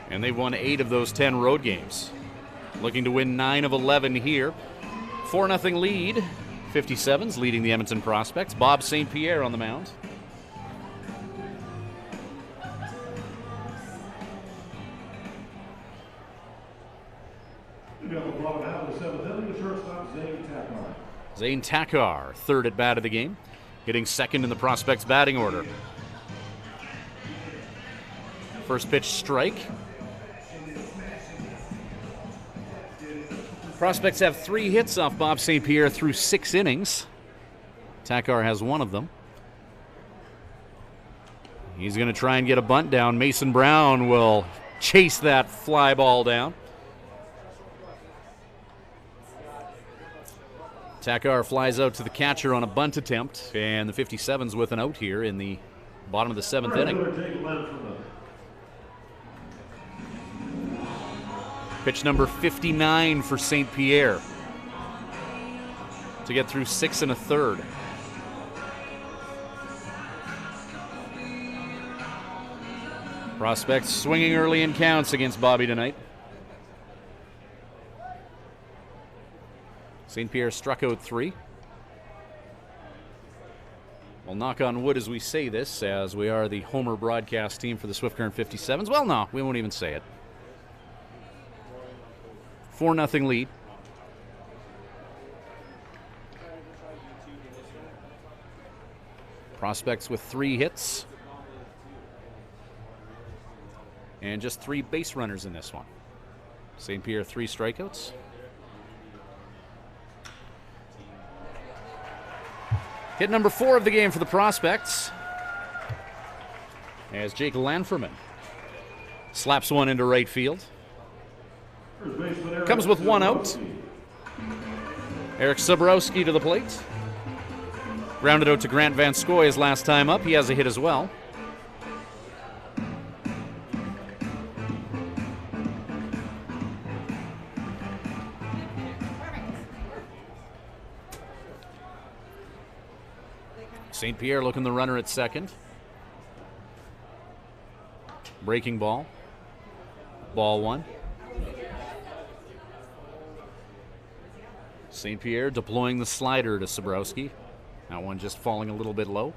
S2: And they've won 8 of those 10 road games. Looking to win 9 of 11 here. 4-0 lead. 57's leading the Edmonton Prospects. Bob St. Pierre on the mound. Zane Takar, third at bat of the game, hitting second in the Prospects batting order. First pitch strike. Prospects have 3 hits off Bob St. Pierre through 6 innings. Takar has 1 of them. He's going to try and get a bunt down. Mason Brown will chase that fly ball down. Takar flies out to the catcher on a bunt attempt, and the 57's with an out here in the bottom of the 7th inning. Pitch number 59 for St. Pierre to get through 6 1/3. Prospects swinging early in counts against Bobby tonight. St. Pierre struck out 3. We'll knock on wood as we say this, as we are the Homer broadcast team for the Swift Current 57's. Well, no, we won't even say it. 4-0 lead. Prospects with 3 hits. And just 3 base runners in this one. St. Pierre 3 strikeouts. Hit number 4 of the game for the Prospects, as Jake Lanferman slaps one into right field. Comes with 1 out. Eric Sabrowski to the plate. Grounded out to Grant Van Scoy his last time up. He has a hit as well. St. Pierre looking the runner at second. Breaking ball. Ball 1. St. Pierre deploying the slider to Sabrowski. That one just falling a little bit low.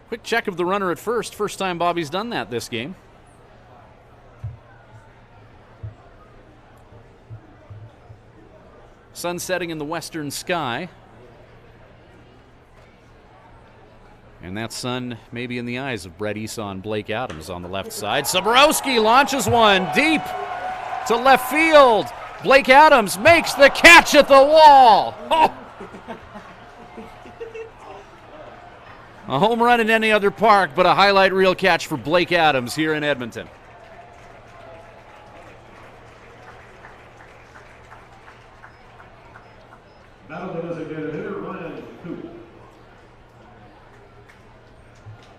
S2: Quick check of the runner at first. First time Bobby's done that this game. Sun setting in the western sky. And that sun may be in the eyes of Brett Esau and Blake Adams on the left side. Sabrowski launches one deep to left field. Blake Adams makes the catch at the wall. Oh. A home run in any other park, but a highlight reel catch for Blake Adams here in Edmonton.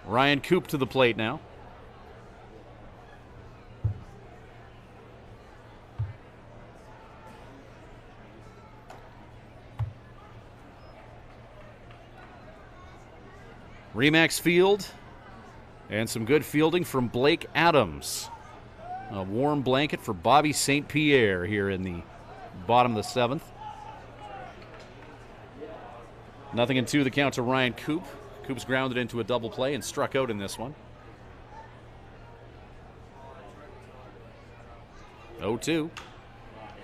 S2: Ryan Coop to the plate now. Remax Field And some good fielding from Blake Adams. A warm blanket for Bobby St. Pierre here in the bottom of the 7th. 0-2 the count to Ryan Coop. Coop's grounded into a double play and struck out in this one. 0-2.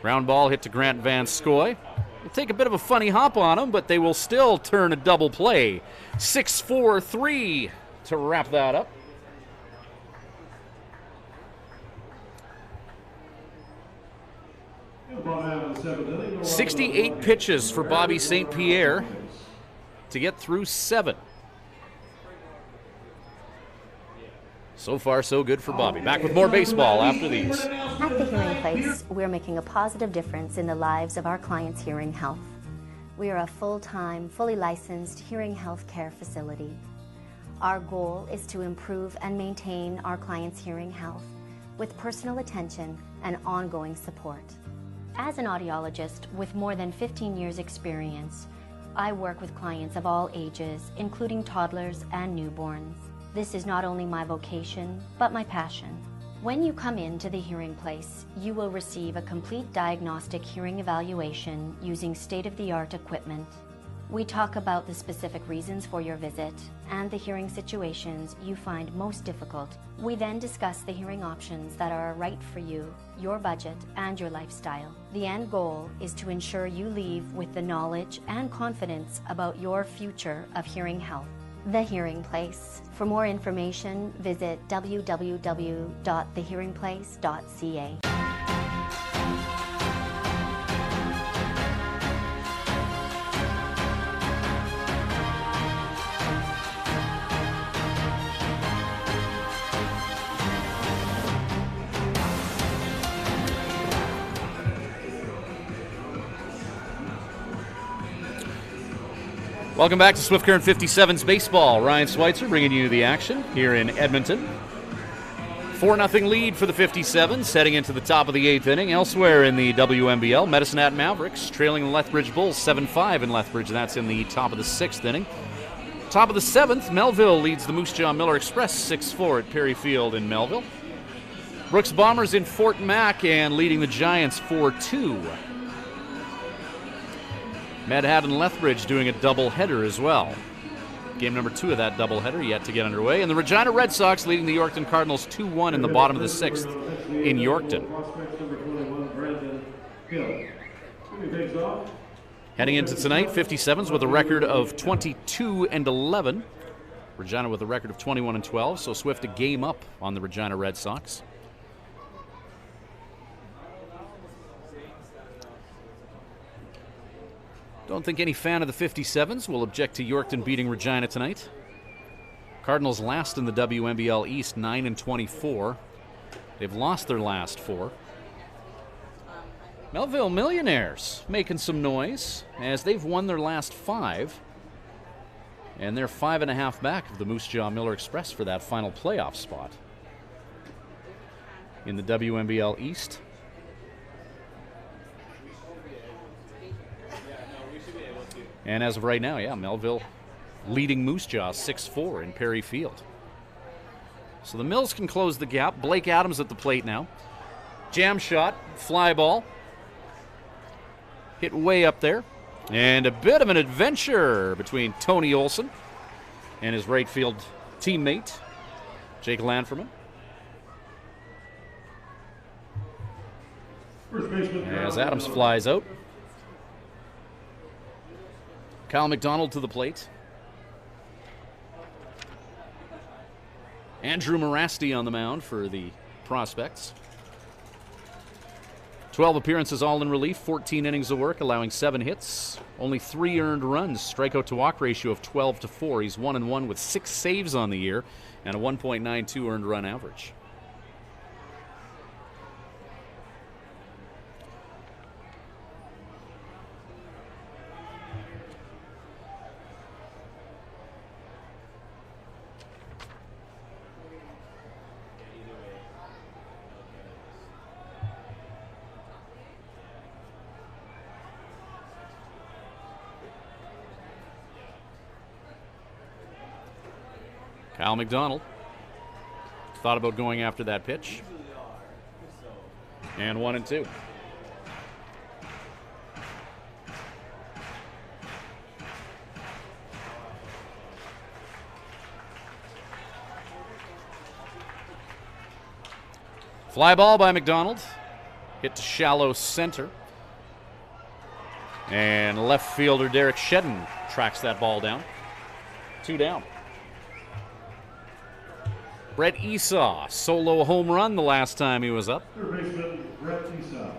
S2: Ground ball hit to Grant Van Scoy. They'll take a bit of a funny hop on him, but they will still turn a double play. 6-4-3 to wrap that up.
S1: Bottom of the 7th inning.
S2: 68 pitches for Bobby St. Pierre to get through 7. So far, so good for Bobby. Back with more baseball after these.
S9: At the Hearing Place, we're making a positive difference in the lives of our clients' hearing health. We are a full-time, fully licensed hearing health care facility. Our goal is to improve and maintain our clients' hearing health with personal attention and ongoing support. As an audiologist with more than 15 years' experience, I work with clients of all ages, including toddlers and newborns. This is not only my vocation, but my passion. When you come into the Hearing Place, you will receive a complete diagnostic hearing evaluation using state-of-the-art equipment. We talk about the specific reasons for your visit and the hearing situations you find most difficult. We then discuss the hearing options that are right for you, your budget, and your lifestyle. The end goal is to ensure you leave with the knowledge and confidence about your future of hearing health. The Hearing Place. For more information, visit www.thehearingplace.ca.
S2: Welcome back to Swift Current 57's Baseball. Ryan Schweitzer bringing you the action here in Edmonton. 4-0 lead for the 57's heading into the top of the 8th inning. Elsewhere in the WNBL, Medicine Hat Mavericks trailing the Lethbridge Bulls 7-5 in Lethbridge. That's in the top of the 6th inning. Top of the 7th, Melville leads the Moose Jaw Miller Express 6-4 at Perry Field in Melville. Brooks Bombers in Fort Mac and leading the Giants 4-2. Med Hat and Lethbridge doing a doubleheader as well. Game number 2 of that doubleheader yet to get underway. And the Regina Red Sox leading the Yorkton Cardinals 2-1 in the bottom of the 6th in Yorkton. Heading into tonight, 57's with a record of 22-11. Regina with a record of 21-12, so Swift a game up on the Regina Red Sox. Don't think any fan of the 57's will object to Yorkton beating Regina tonight. Cardinals last in the WNBL East, 9-24. They've lost their last 4. Melville Millionaires making some noise as they've won their last 5. And they're 5.5 back of the Moose Jaw Miller Express for that final playoff spot in the WNBL East. And as of right now, yeah, Melville leading Moose Jaw 6-4 in Perry Field. So the Mills can close the gap. Blake Adams at the plate now. Jam shot, fly ball. Hit way up there. And a bit of an adventure between Tony Olson and his right field teammate, Jake Lanferman. As Adams flies out. Kyle McDonald to the plate. Andrew Morasti on the mound for the Prospects. 12 appearances all in relief, 14 innings of work, allowing 7 hits, only 3 earned runs, strikeout to walk ratio of 12-4. He's 1-1 with 6 saves on the year and a 1.92 earned run average. Kyle McDonald Thought about going after that pitch. And 1-2. Fly ball by McDonald. Hit to shallow center. And left fielder Derek Shedden tracks that ball down. 2 down. Brett Esau, solo home run the last time he was up.
S1: Third baseman, Brett Esau.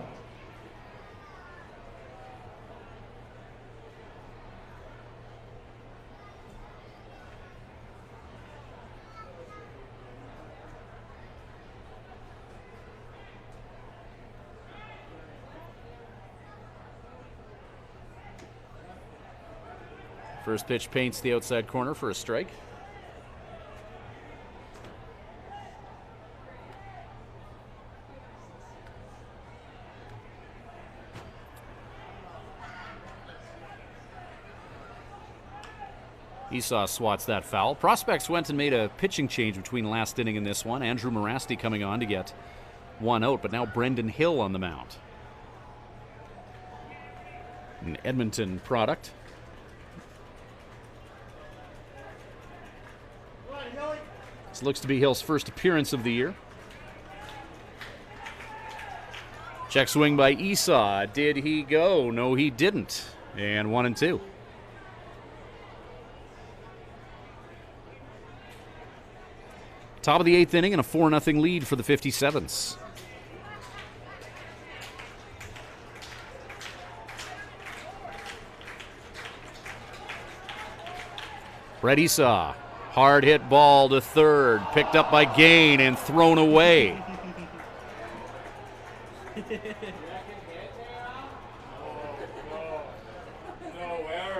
S2: First pitch paints the outside corner for a strike. Esau swats that foul. Prospects went and made a pitching change between last inning and this one. Andrew Morasti coming on to get 1 out, but now Brendan Hill on the mound. An Edmonton product. This looks to be Hill's first appearance of the year. Check swing by Esau. Did he go? No, he didn't. And 1-2. Top of the 8th inning and a 4-0 lead for the 57's. Brett Esau, hard hit ball to third, picked up by Gain and thrown away.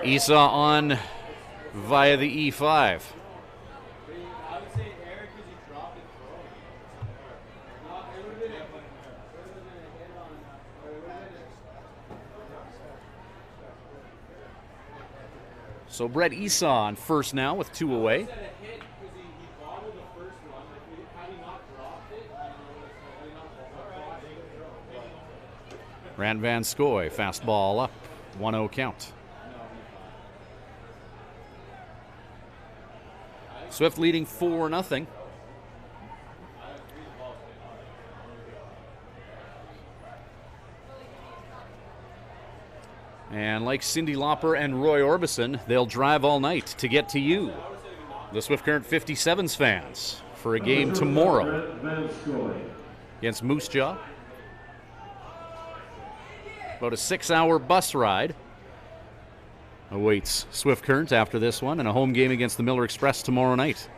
S2: Esau on via the E5. So Brett Esau on first now with 2 away. Grant Van Scoy, fastball up, 1-0 count. Swift leading 4-0. And like Cyndi Lauper and Roy Orbison, they'll drive all night to get to you, the Swift Current 57's fans, for a game tomorrow against Moose Jaw. About a 6-hour bus ride awaits Swift Current after this one, and a home game against the Miller Express tomorrow night.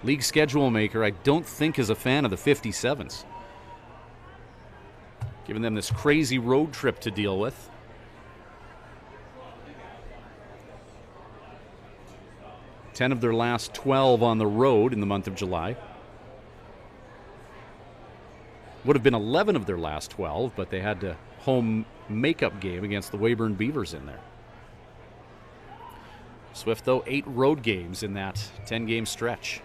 S2: League schedule maker, I don't think is a fan of the 57's. Giving them this crazy road trip to deal with. Ten of their last 12 on the road in the month of July. Would have been 11 of their last 12, but they had a home makeup game against the Weyburn Beavers in there. Swift, though, 8 road games in that 10-game stretch.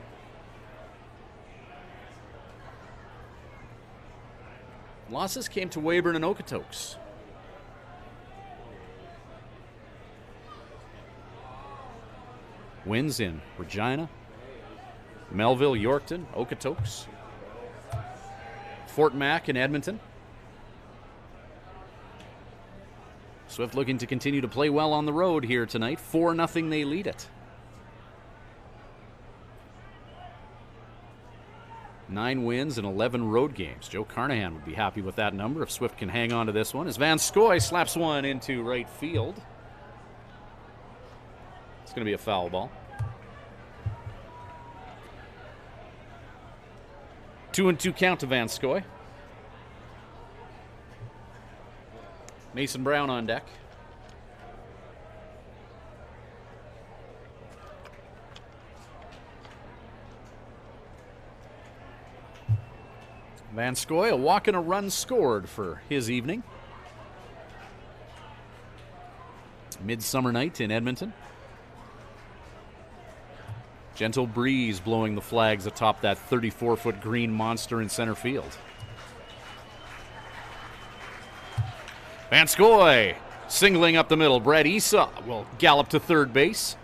S2: Losses came to Weyburn and Okotoks. Wins in Regina, Melville, Yorkton, Okotoks, Fort Mac, and Edmonton. Swift looking to continue to play well on the road here tonight. 4-0 they lead it. 9 wins and 11 road games. Joe Carnahan would be happy with that number if Swift can hang on to this one, as Van Scoy slaps one into right field. It's going to be a foul ball. 2-2 count to Van Scoy. Mason Brown on deck. Van Scoy, a walk and a run scored for his evening. Midsummer night in Edmonton. Gentle breeze blowing the flags atop that 34-foot green monster in center field. Vanskoy singling up the middle. Brett Esau will gallop to third base.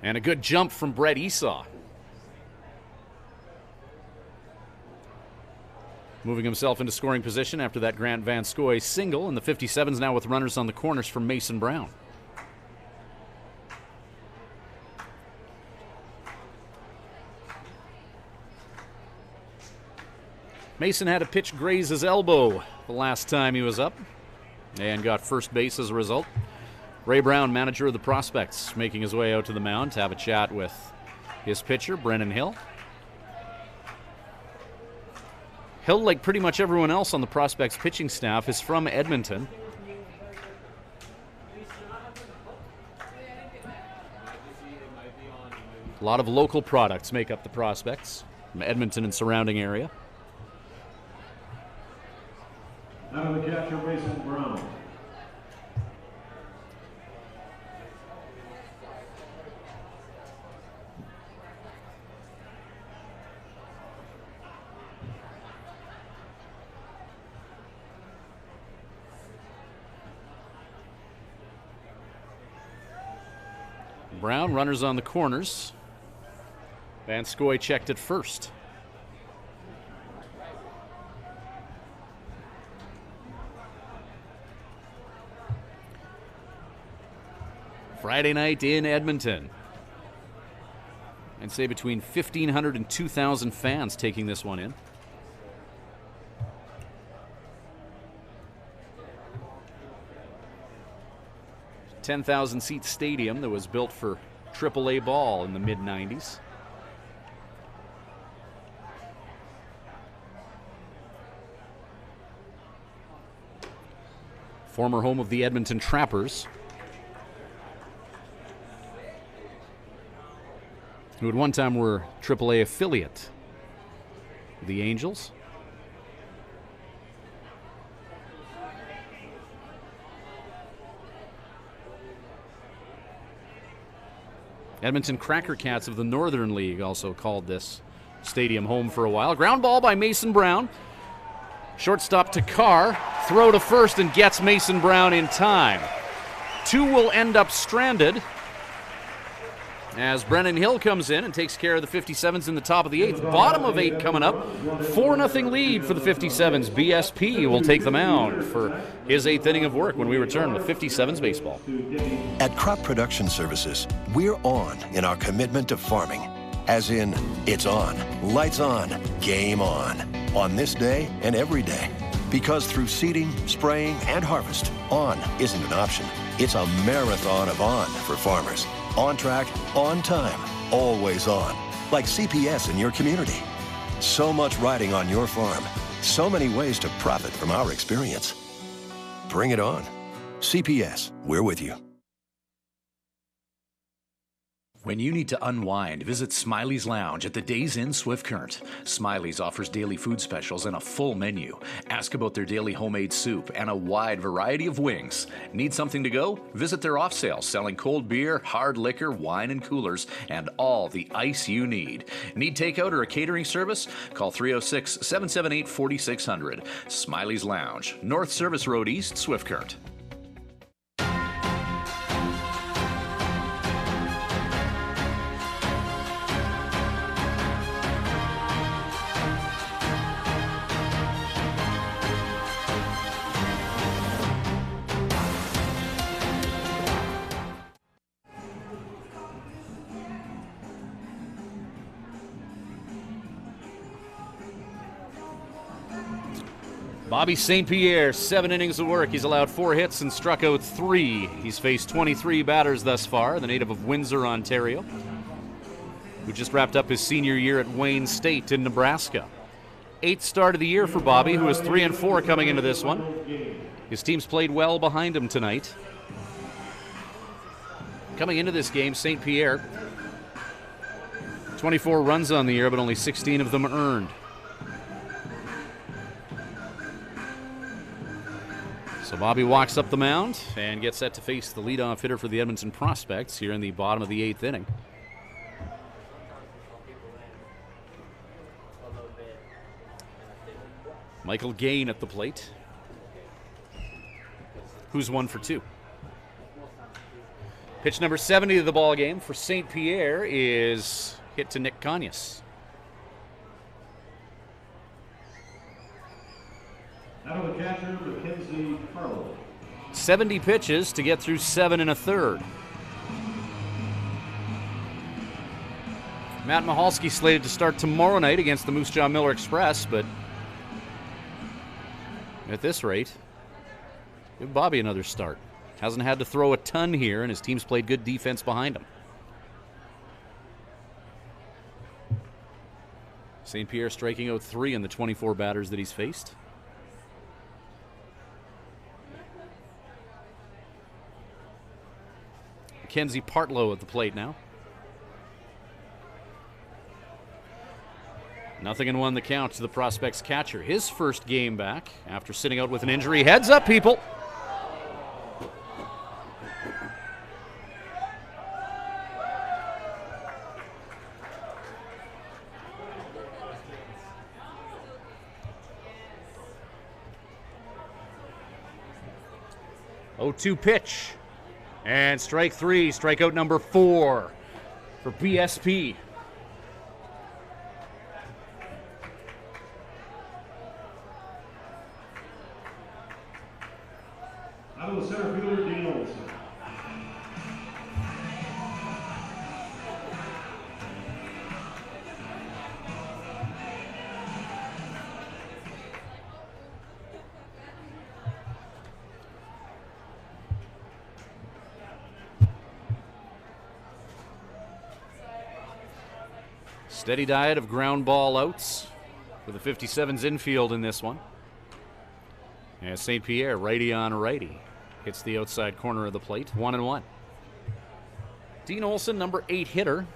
S2: And a good jump from Brett Esau. Moving himself into scoring position after that Grant Vanskoy single, and the 57's now with runners on the corners from Mason Brown. Mason had a pitch graze his elbow the last time he was up and got first base as a result. Ray Brown, manager of the Prospects, making his way out to the mound to have a chat with his pitcher, Brennan Hill. Hill, like pretty much everyone else on the Prospects pitching staff, is from Edmonton. A lot of local products make up the Prospects from Edmonton and surrounding area.
S1: Now to the catcher, Mason Brown.
S2: Brown, runners on the corners. Vanskoy checked at first. Friday night in Edmonton. I'd say between 1,500 and 2,000 fans taking this one in. A 10,000 seat stadium that was built for AAA ball in the mid-90s. Former home of the Edmonton Trappers, who at one time were AAA affiliate of the Angels. Edmonton Cracker Cats of the Northern League also called this stadium home for a while. Ground ball by Mason Brown. Shortstop to Carr. Throw to first and gets Mason Brown in time. Two will end up stranded as Brennan Hill comes in and takes care of the 57's in the top of the eighth. Bottom of eight coming up. 4-0 lead for the 57's. BSP will take the mound for his eighth inning of work when we return with 57's baseball.
S8: At Crop Production Services, we're on in our commitment to farming. As in, it's on, lights on, game on this day and every day. Because through seeding, spraying, and harvest, on isn't an option. It's a marathon of on for farmers. On track, on time, always on. Like CPS in your community. So much riding on your farm. So many ways to profit from our experience. Bring it on. CPS, we're with you.
S10: When you need to unwind, visit Smiley's Lounge at the Days Inn Swift Current. Smiley's offers daily food specials and a full menu. Ask about their daily homemade soup and a wide variety of wings. Need something to go? Visit their off sale, selling cold beer, hard liquor, wine and coolers, and all the ice you need. Need takeout or a catering service? Call 306-778-4600. Smiley's Lounge, North Service Road East, Swift Current.
S2: Bobby St. Pierre, 7 innings of work. He's allowed 4 hits and struck out 3. He's faced 23 batters thus far, the native of Windsor, Ontario, who just wrapped up his senior year at Wayne State in Nebraska. 8th start of the year for Bobby, who is 3-4 coming into this one. His team's played well behind him tonight. Coming into this game, St. Pierre, 24 runs on the year, but only 16 of them earned. So Bobby walks up the mound and gets set to face the leadoff hitter for the Edmonton Prospects here in the bottom of the 8th inning. Michael Gain at the plate, who's 1 for 2. Pitch number 70 of the ball game for St. Pierre is hit to Nick Conyas.
S1: Out of the catcher, Mackenzie Carlo.
S2: 70 pitches to get through 7 1/3. Matt Mahalski slated to start tomorrow night against the Moose Jaw Miller Express, but at this rate, give Bobby another start. Hasn't had to throw a ton here, and his team's played good defense behind him. St. Pierre striking out 3 in the 24 batters that he's faced. Mackenzie Partlow at the plate now. 0-1 the count to the Prospects catcher. His first game back after sitting out with an injury. Heads up, people. Oh-2 pitch. And strike 3, strikeout number 4 for BSP.
S1: Out of the center fielder, Dean Olson.
S2: Steady diet of ground ball outs for the 57's infield in this one. As St. Pierre, righty on righty, hits the outside corner of the plate. 1-1. Dean Olson, number 8 hitter.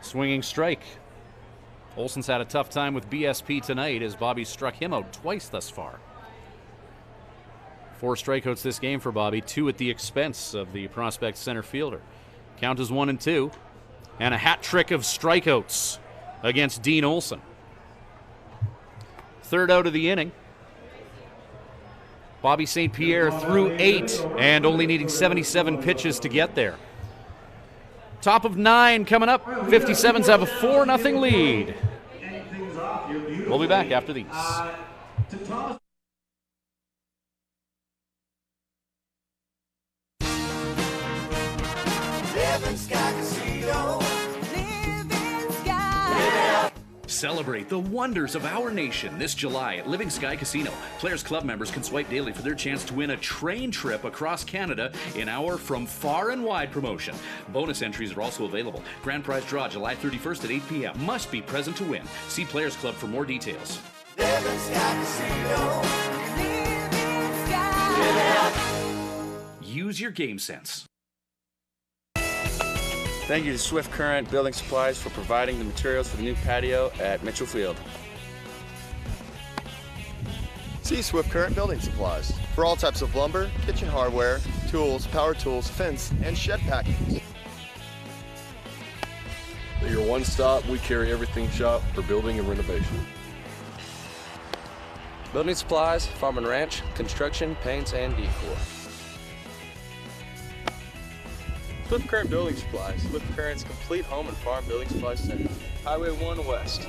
S2: Swinging strike. Olson's had a tough time with BSP tonight as Bobby struck him out twice thus far. 4 strikeouts this game for Bobby, 2 at the expense of the Prospect center fielder. Count is 1-2, and a hat trick of strikeouts against Dean Olson. 3rd out of the inning. Bobby St. Pierre threw 8 and only needing 77 pitches to get there. Top of 9 coming up. 57's have a 4-0 lead. We'll be back after these.
S10: Celebrate the wonders of our nation this July at Living Sky Casino. Players Club members can swipe daily for their chance to win a train trip across Canada in our From Far and Wide promotion. Bonus entries are also available. Grand prize draw July 31st at 8 p.m. Must be present to win. See Players Club for more details.
S7: Living Sky Casino. Living Sky.
S10: Use your game sense.
S11: Thank you to Swift Current Building Supplies for providing the materials for the new patio at Mitchell Field.
S12: See Swift Current Building Supplies for all types of lumber, kitchen hardware, tools, power tools, fence, and shed packings.
S13: At your one stop, we carry everything shop for building and renovation.
S14: Building supplies, farm and ranch, construction, paints, and decor.
S11: Swift Current Building Supplies, Swift Current's complete home and farm building supply center. Highway 1 West.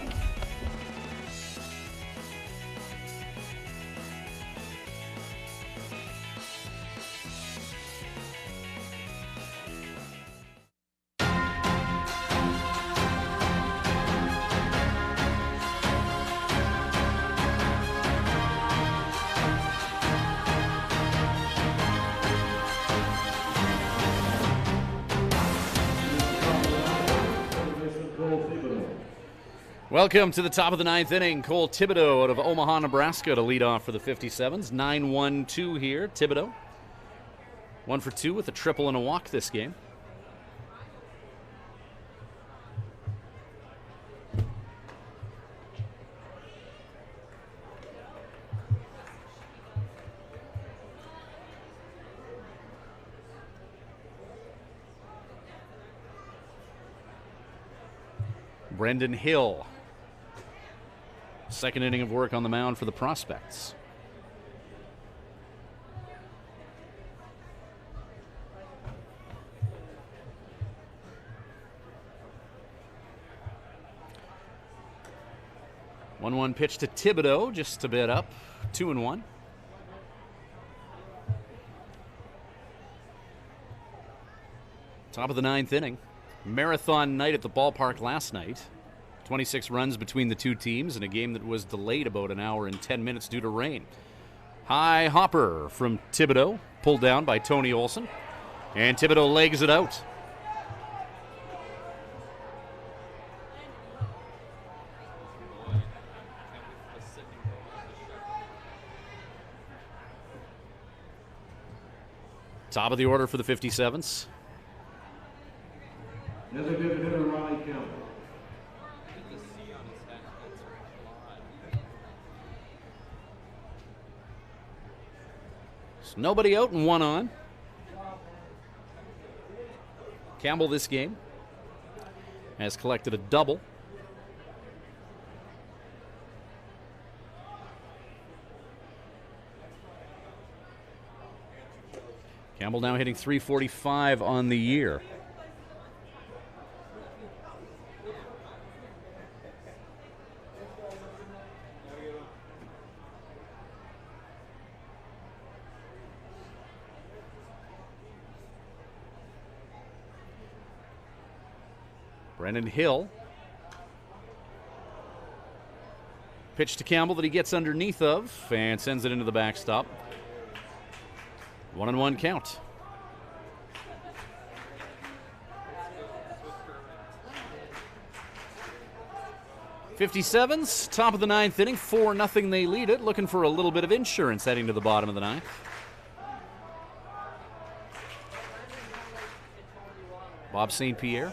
S2: Welcome to the top of the 9th inning. Cole Thibodeau out of Omaha, Nebraska to lead off for the 57's. 9-1-2 here. Thibodeau 1 for 2 with a triple and a walk this game. Brendan Hill. Second inning of work on the mound for the Prospects. One pitch to Thibodeau, just a bit up, 2-1. Top of the ninth inning. Marathon night at the ballpark last night. 26 runs between the two teams in a game that was delayed about an hour and 10 minutes due to rain. High hopper from Thibodeau, pulled down by Tony Olson. And Thibodeau legs it out. Top of the order for the 57's.
S1: Designated hitter Riley Campbell.
S2: So nobody out and one on. Campbell this game has collected a double. Campbell now hitting .345 on the year. Brendan Hill. Pitch to Campbell that he gets underneath of and sends it into the backstop. 1-1 count. .57's, top of the ninth inning, 4-0 they lead it, looking for a little bit of insurance heading to the bottom of the ninth. Bob St. Pierre.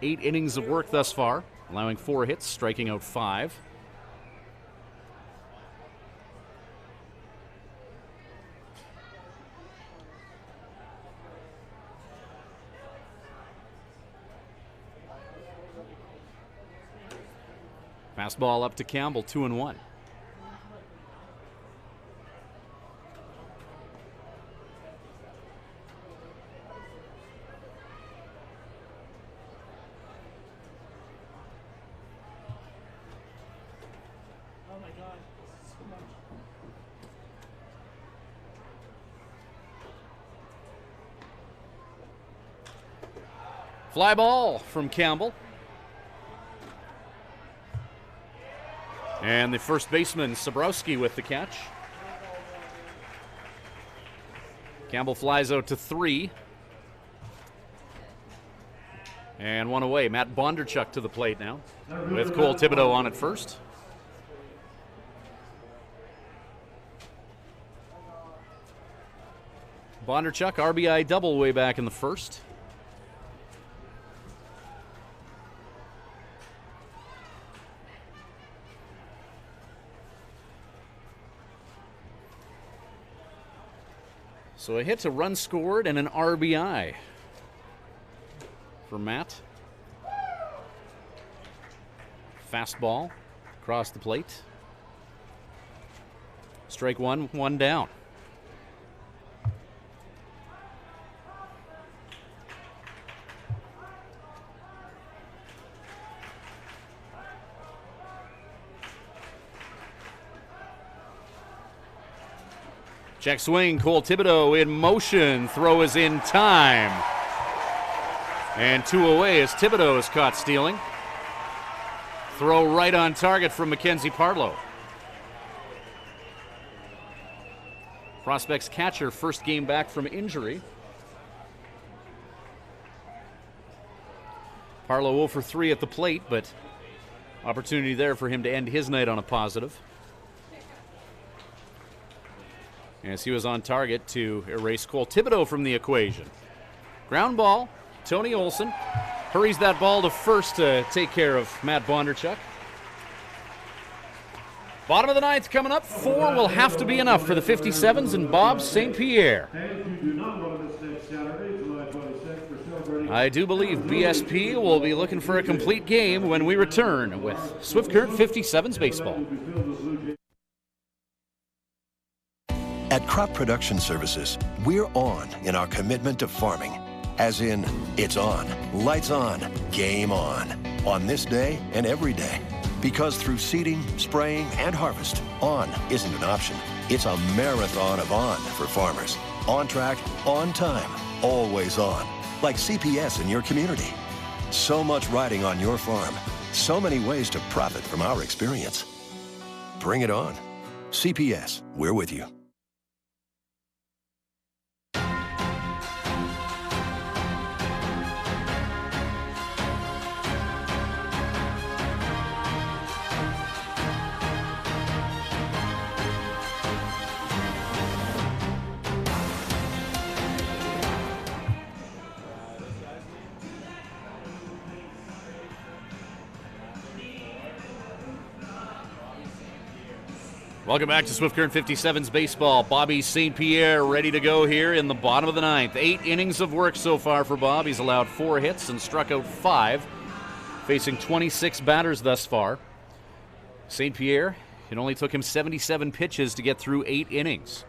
S2: Eight innings of work thus far, allowing 4 hits, striking out 5. Fastball up to Campbell, 2-1. Fly ball from Campbell. And the first baseman, Sabrowski, with the catch. Campbell flies out to 3. And 1 away. Matt Bondarchuk to the plate now, with Cole Thibodeau on at first. Bondarchuk, RBI double way back in the first. So a hit, a run scored, and an RBI for Matt. Fastball across the plate. Strike one, 1 down. Check swing, Cole Thibodeau in motion. Throw is in time. And 2 away as Thibodeau is caught stealing. Throw right on target from Mackenzie Parlow. Prospects catcher, first game back from injury. Parlow 0 for 3 at the plate, but opportunity there for him to end his night on a positive, as he was on target to erase Cole Thibodeau from the equation. Ground ball, Tony Olson hurries that ball to first to take care of Matt Bondarchuk. Bottom of the ninth coming up. 4 will have to be enough for the 57's and Bob St. Pierre.
S1: And if you do not want to miss next Saturday, July 26th, we're celebrating.
S2: I do believe BSP will be looking for a complete game when we return with Swift Current 57's baseball.
S8: At Crop Production Services, we're on in our commitment to farming. As in, it's on, lights on, game on this day and every day. Because through seeding, spraying, and harvest, on isn't an option. It's a marathon of on for farmers. On track, on time, always on. Like CPS in your community. So much riding on your farm. So many ways to profit from our experience. Bring it on. CPS, we're with you.
S2: Welcome back to Swift Current 57's baseball. Bobby St. Pierre ready to go here in the bottom of the ninth. 8 innings of work so far for Bob. He's allowed 4 hits and struck out 5, facing 26 batters thus far. St. Pierre, it only took him 77 pitches to get through 8 innings.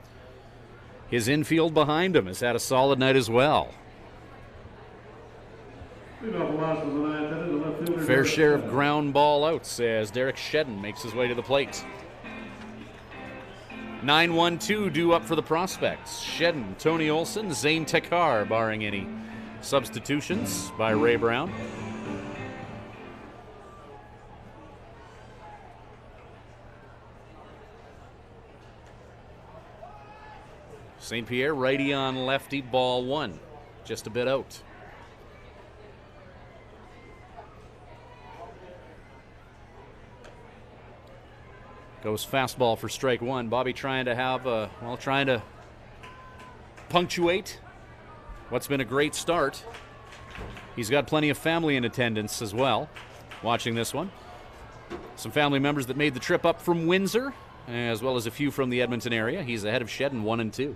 S2: His infield behind him has had a solid night as well. Fair share of ground ball outs as Derek Shedden makes his way to the plate. 9-1-2 due up for the prospects. Shedden, Tony Olson, Zane Tekar, barring any substitutions by Ray Brown. St. Pierre, righty on lefty, ball 1. Just a bit out. Goes fastball for strike 1. Bobby trying to have trying to punctuate what's been a great start. He's got plenty of family in attendance as well, watching this one. Some family members that made the trip up from Windsor, as well as a few from the Edmonton area. He's ahead of Shedden 1-2.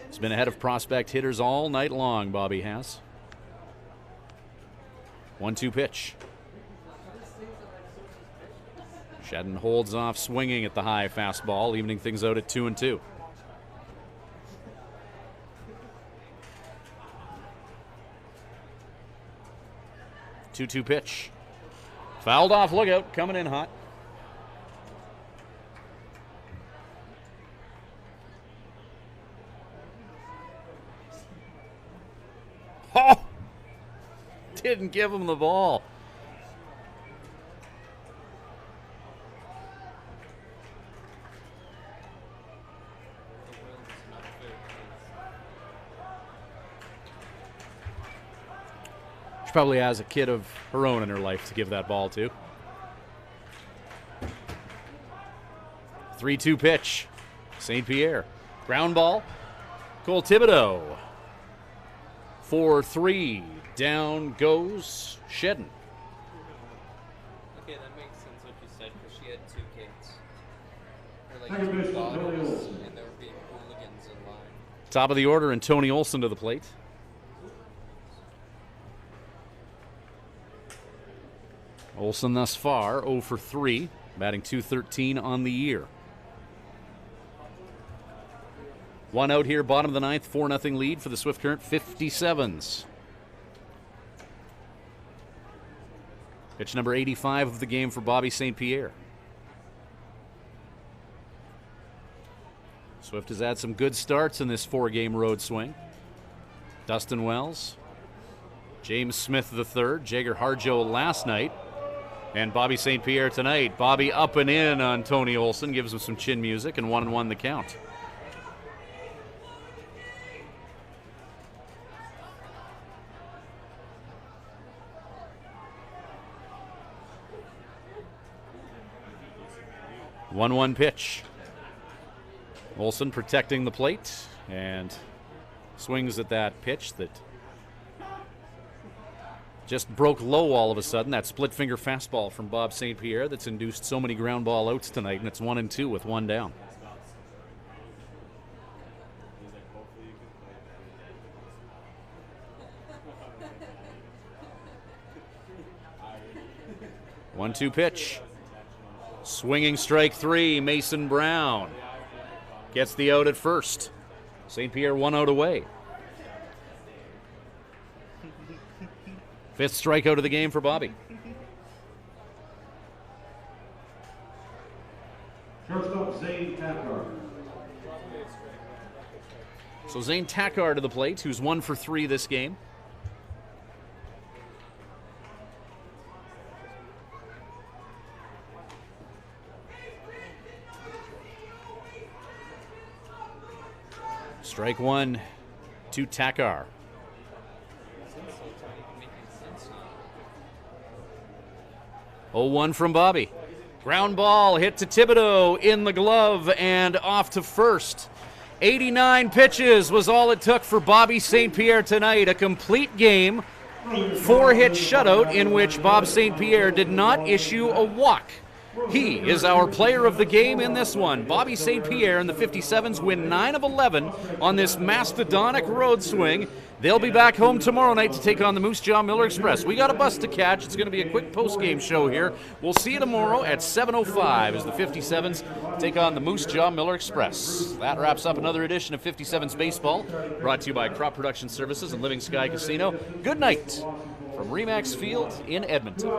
S2: He's been ahead of prospect hitters all night long, Bobby has. 1-2 pitch. Shedden holds off swinging at the high fastball, evening things out at 2-2. Two-two pitch. Fouled off, look out, coming in hot. Oh! Didn't give him the ball. Probably has a kid of her own in her life to give that ball to. 3-2 pitch. St. Pierre. Ground ball. Cole Thibodeau. 4-3. Down goes Shedden.
S4: Okay, that makes sense what you said, because she had 2 kids. Or like 2 daughters, and there would be hooligans in line.
S2: Top of the order, and Tony Olson to the plate. Olson thus far 0 for 3, batting .213 on the year. 1 out here, bottom of the ninth, 4-0 lead for the Swift Current 57's. Pitch number 85 of the game for Bobby St. Pierre. Swift has had some good starts in this 4-game road swing. Dustin Wells, James Smith III, Jager Harjo last night, and Bobby St. Pierre tonight. Bobby up and in on Tony Olson, gives him some chin music, and 1-1 the count. One pitch. Olson protecting the plate and swings at that pitch that Just broke low all of a sudden. That split finger fastball from Bob St. Pierre that's induced so many ground ball outs tonight, and it's 1-2 with one down. One-two pitch. Swinging strike three, Mason Brown gets the out at first. St. Pierre 1 out away. Fifth strikeout of the game for Bobby.
S1: Shortstop Zane Tackard.
S2: So Zane Tackard to the plate, who's 1 for 3 this game. Strike one to Tackar. 0-1 from Bobby. Ground ball hit to Thibodeau in the glove and off to first. 89 pitches was all it took for Bobby St. Pierre tonight. A complete game, 4-hit shutout in which Bob St. Pierre did not issue a walk. He is our player of the game in this one. Bobby St. Pierre and the 57's win 9 of 11 on this mastodonic road swing. They'll be back home tomorrow night to take on the Moose Jaw Miller Express. We got a bus to catch. It's going to be a quick post-game show here. We'll see you tomorrow at 7:05 as the 57's take on the Moose Jaw Miller Express. That wraps up another edition of 57's Baseball, brought to you by Crop Production Services and Living Sky Casino. Good night from Remax Field in Edmonton.